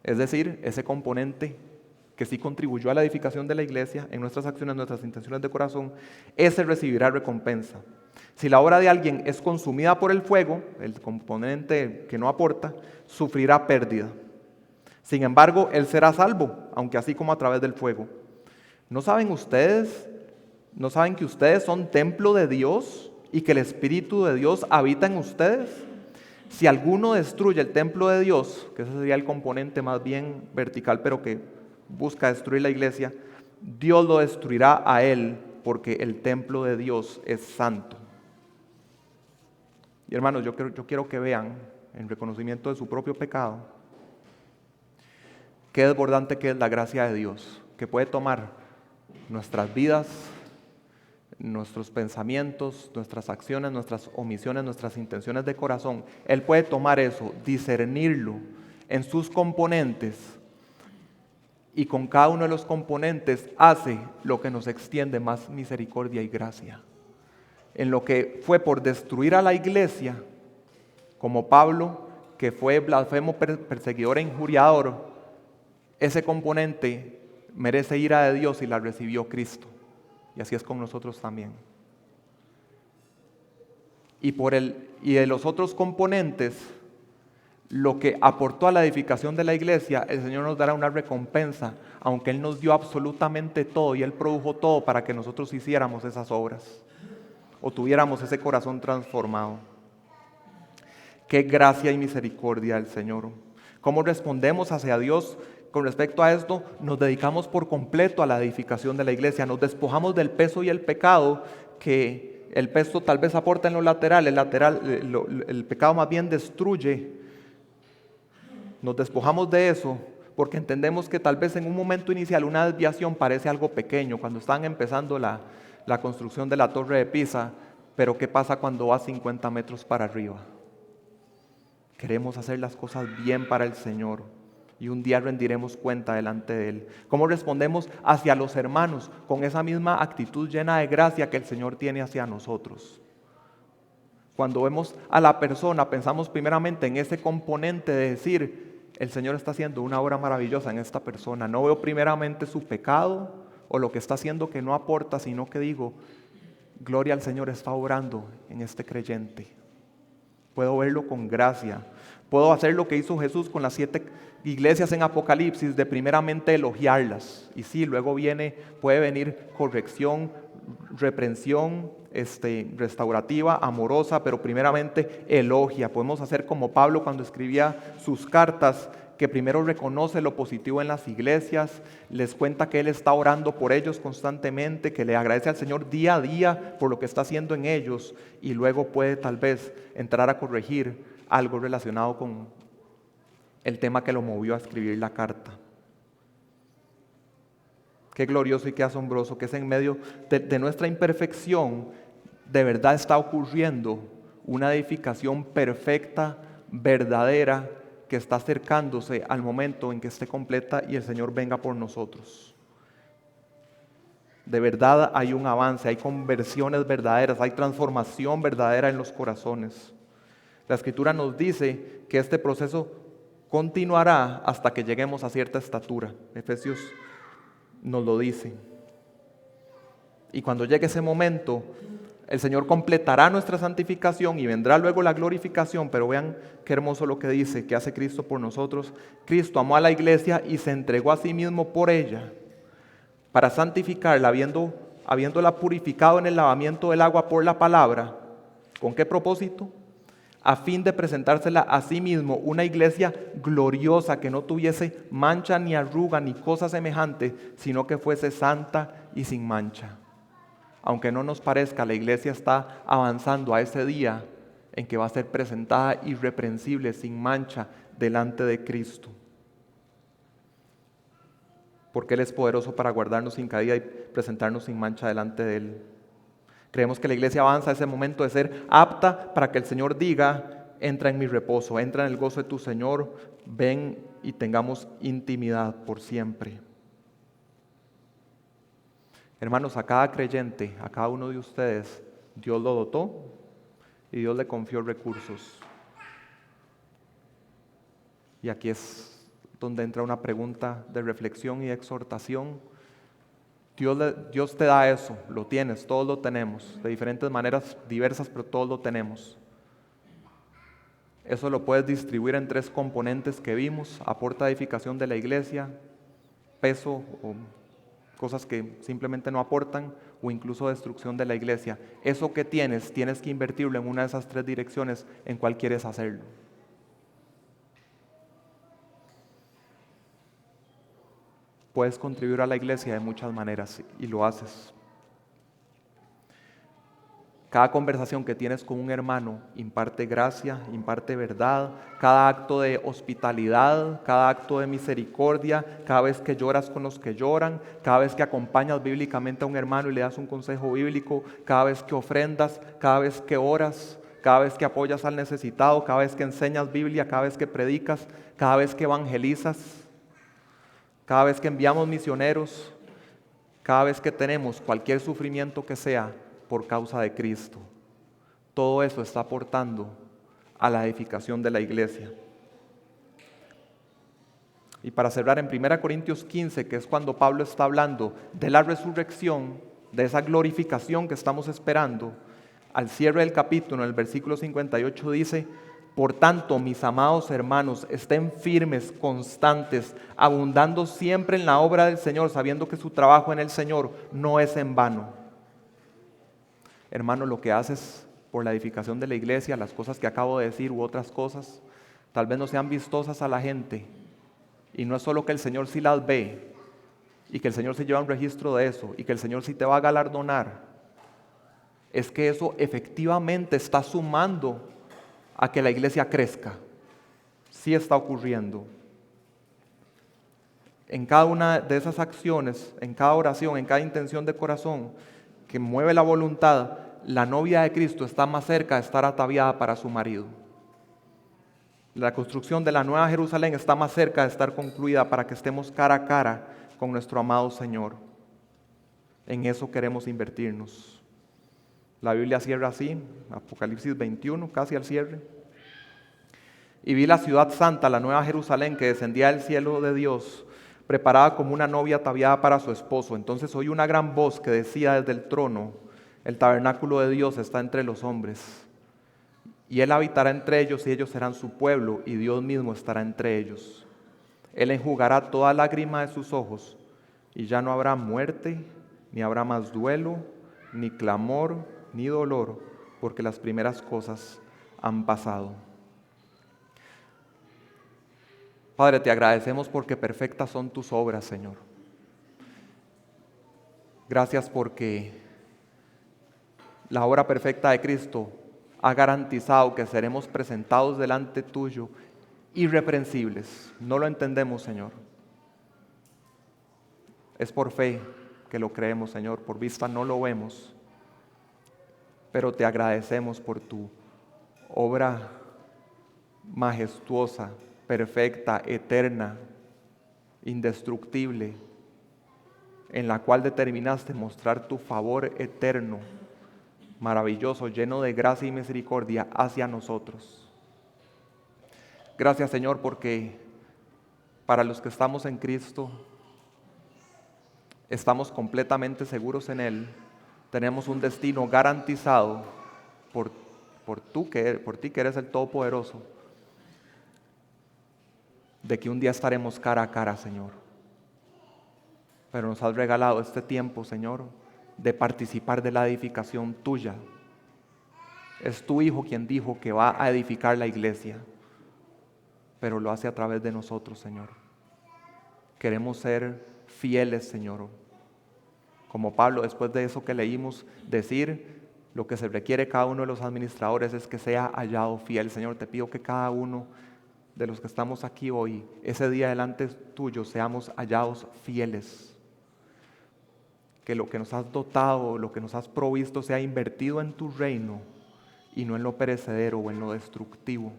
es decir, ese componente que sí contribuyó a la edificación de la iglesia en nuestras acciones, nuestras intenciones de corazón, ese recibirá recompensa. Si la obra de alguien es consumida por el fuego, el componente que no aporta, sufrirá pérdida. Sin embargo, él será salvo, aunque así como a través del fuego. ¿No saben que ustedes son templo de Dios y que el Espíritu de Dios habita en ustedes? Si alguno destruye el templo de Dios, que ese sería el componente más bien vertical, pero que busca destruir la iglesia, Dios lo destruirá a él, porque el templo de Dios es santo. Y hermanos, yo quiero que vean, en reconocimiento de su propio pecado, qué desbordante que es la gracia de Dios, que puede tomar nuestras vidas, nuestros pensamientos, nuestras acciones, nuestras omisiones, nuestras intenciones de corazón. Él puede tomar eso, discernirlo en sus componentes, y con cada uno de los componentes hace lo que nos extiende más misericordia y gracia. En lo que fue por destruir a la iglesia, como Pablo, que fue blasfemo, perseguidor e injuriador, ese componente merece ira de Dios y la recibió Cristo. Y así es con nosotros también. Y de los otros componentes, lo que aportó a la edificación de la iglesia, el Señor nos dará una recompensa, aunque Él nos dio absolutamente todo y Él produjo todo para que nosotros hiciéramos esas obras o tuviéramos ese corazón transformado. Qué gracia y misericordia del Señor. ¿Cómo respondemos hacia Dios con respecto a esto? Nos dedicamos por completo a la edificación de la iglesia, nos despojamos del peso y el pecado, que el peso tal vez aporta en lo lateral, el pecado más bien destruye. Nos despojamos de eso porque entendemos que tal vez en un momento inicial una desviación parece algo pequeño, cuando están empezando la construcción de la torre de Pisa, pero ¿qué pasa cuando va 50 metros para arriba? Queremos hacer las cosas bien para el Señor y un día rendiremos cuenta delante de Él. ¿Cómo respondemos hacia los hermanos? Con esa misma actitud llena de gracia que el Señor tiene hacia nosotros. Cuando vemos a la persona, pensamos primeramente en ese componente de decir, el Señor está haciendo una obra maravillosa en esta persona. No veo primeramente su pecado o lo que está haciendo que no aporta, sino que digo, gloria al Señor, está obrando en este creyente. Puedo verlo con gracia. Puedo hacer lo que hizo Jesús con las 7 iglesias en Apocalipsis, de primeramente elogiarlas. Y sí, luego puede venir corrección, reprensión, restaurativa, amorosa, pero primeramente elogia. Podemos hacer como Pablo cuando escribía sus cartas, que primero reconoce lo positivo en las iglesias, les cuenta que Él está orando por ellos constantemente, que le agradece al Señor día a día por lo que está haciendo en ellos, y luego puede tal vez entrar a corregir algo relacionado con el tema que lo movió a escribir la carta. Qué glorioso y qué asombroso que es en medio de nuestra imperfección, de verdad está ocurriendo una edificación perfecta, verdadera, que está acercándose al momento en que esté completa y el Señor venga por nosotros. De verdad hay un avance, hay conversiones verdaderas, hay transformación verdadera en los corazones. La Escritura nos dice que este proceso continuará hasta que lleguemos a cierta estatura. Efesios nos lo dice. Y cuando llegue ese momento, el Señor completará nuestra santificación y vendrá luego la glorificación. Pero vean qué hermoso lo que dice, que hace Cristo por nosotros. Cristo amó a la iglesia y se entregó a sí mismo por ella, para santificarla, habiéndola purificado en el lavamiento del agua por la palabra. ¿Con qué propósito? A fin de presentársela a sí mismo una iglesia gloriosa, que no tuviese mancha ni arruga ni cosa semejante, sino que fuese santa y sin mancha. Aunque no nos parezca, la iglesia está avanzando a ese día en que va a ser presentada irreprensible, sin mancha, delante de Cristo. Porque Él es poderoso para guardarnos sin caída y presentarnos sin mancha delante de Él. Creemos que la iglesia avanza a ese momento de ser apta para que el Señor diga: entra en mi reposo, entra en el gozo de tu Señor, ven y tengamos intimidad por siempre. Hermanos, a cada creyente, a cada uno de ustedes, Dios lo dotó y Dios le confió recursos. Y aquí es donde entra una pregunta de reflexión y de exhortación. Dios te da eso, lo tienes, todos lo tenemos, de diferentes maneras diversas, pero todos lo tenemos. Eso lo puedes distribuir en 3 componentes que vimos: aporta a edificación de la iglesia, peso o cosas que simplemente no aportan, o incluso destrucción de la iglesia. Eso que tienes que invertirlo en una de esas 3 direcciones, en cuál quieres hacerlo. Puedes contribuir a la iglesia de muchas maneras y lo haces. Cada conversación que tienes con un hermano imparte gracia, imparte verdad. Cada acto de hospitalidad, cada acto de misericordia, cada vez que lloras con los que lloran, cada vez que acompañas bíblicamente a un hermano y le das un consejo bíblico, cada vez que ofrendas, cada vez que oras, cada vez que apoyas al necesitado, cada vez que enseñas Biblia, cada vez que predicas, cada vez que evangelizas, cada vez que enviamos misioneros, cada vez que tenemos cualquier sufrimiento que sea por causa de Cristo. Todo eso está aportando a la edificación de la iglesia. Y para cerrar, en 1 Corintios 15, que es cuando Pablo está hablando de la resurrección, de esa glorificación que estamos esperando, al cierre del capítulo, en el versículo 58 dice: por tanto, mis amados hermanos, estén firmes, constantes, abundando siempre en la obra del Señor, sabiendo que su trabajo en el Señor no es en vano. Hermano, lo que haces por la edificación de la iglesia, las cosas que acabo de decir u otras cosas, tal vez no sean vistosas a la gente. Y no es solo que el Señor sí las ve y que el Señor sí lleva un registro de eso y que el Señor sí te va a galardonar. Es que eso efectivamente está sumando a que la iglesia crezca. Sí está ocurriendo. En cada una de esas acciones, en cada oración, en cada intención de corazón que mueve la voluntad, la novia de Cristo está más cerca de estar ataviada para su marido. La construcción de la Nueva Jerusalén está más cerca de estar concluida para que estemos cara a cara con nuestro amado Señor. En eso queremos invertirnos. La Biblia cierra así, Apocalipsis 21, casi al cierre. Y vi la ciudad santa, la Nueva Jerusalén, que descendía del cielo de Dios, preparada como una novia ataviada para su esposo. Entonces oí una gran voz que decía desde el trono: el tabernáculo de Dios está entre los hombres, y Él habitará entre ellos, y ellos serán su pueblo, y Dios mismo estará entre ellos. Él enjugará toda lágrima de sus ojos, y ya no habrá muerte, ni habrá más duelo, ni clamor, ni dolor, porque las primeras cosas han pasado. Padre, te agradecemos porque perfectas son tus obras, Señor. Gracias porque la obra perfecta de Cristo ha garantizado que seremos presentados delante tuyo irreprensibles. No lo entendemos, Señor. Es por fe que lo creemos, Señor. Por vista no lo vemos. Pero te agradecemos por tu obra majestuosa, perfecta, eterna, indestructible, en la cual determinaste mostrar tu favor eterno, maravilloso, lleno de gracia y misericordia hacia nosotros. Gracias, Señor, porque para los que estamos en Cristo, estamos completamente seguros en Él, tenemos un destino garantizado por ti que eres el Todopoderoso, de que un día estaremos cara a cara, Señor. Pero nos has regalado este tiempo, Señor, de participar de la edificación tuya. Es tu Hijo quien dijo que va a edificar la iglesia, pero lo hace a través de nosotros, Señor. Queremos ser fieles, Señor. Como Pablo, después de eso que leímos, decir lo que se requiere cada uno de los administradores es que sea hallado fiel. Señor, te pido que cada uno de los que estamos aquí hoy, ese día delante tuyo, seamos hallados fieles. Que lo que nos has dotado, lo que nos has provisto sea invertido en tu reino y no en lo perecedero o en lo destructivo.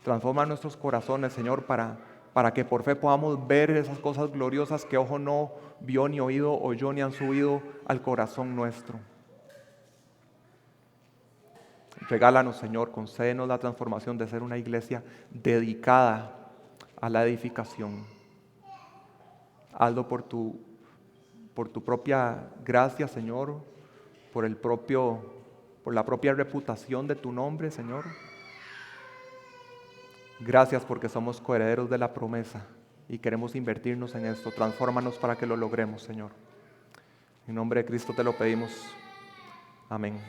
Transforma nuestros corazones, Señor, para que por fe podamos ver esas cosas gloriosas que ojo no vio, ni oído oyó, ni han subido al corazón nuestro. Regálanos, Señor, concédenos la transformación de ser una iglesia dedicada a la edificación. Hazlo por tu propia gracia, Señor, por la propia reputación de tu nombre, Señor. Gracias porque somos coherederos de la promesa y queremos invertirnos en esto. Transfórmanos para que lo logremos, Señor. En nombre de Cristo te lo pedimos. Amén.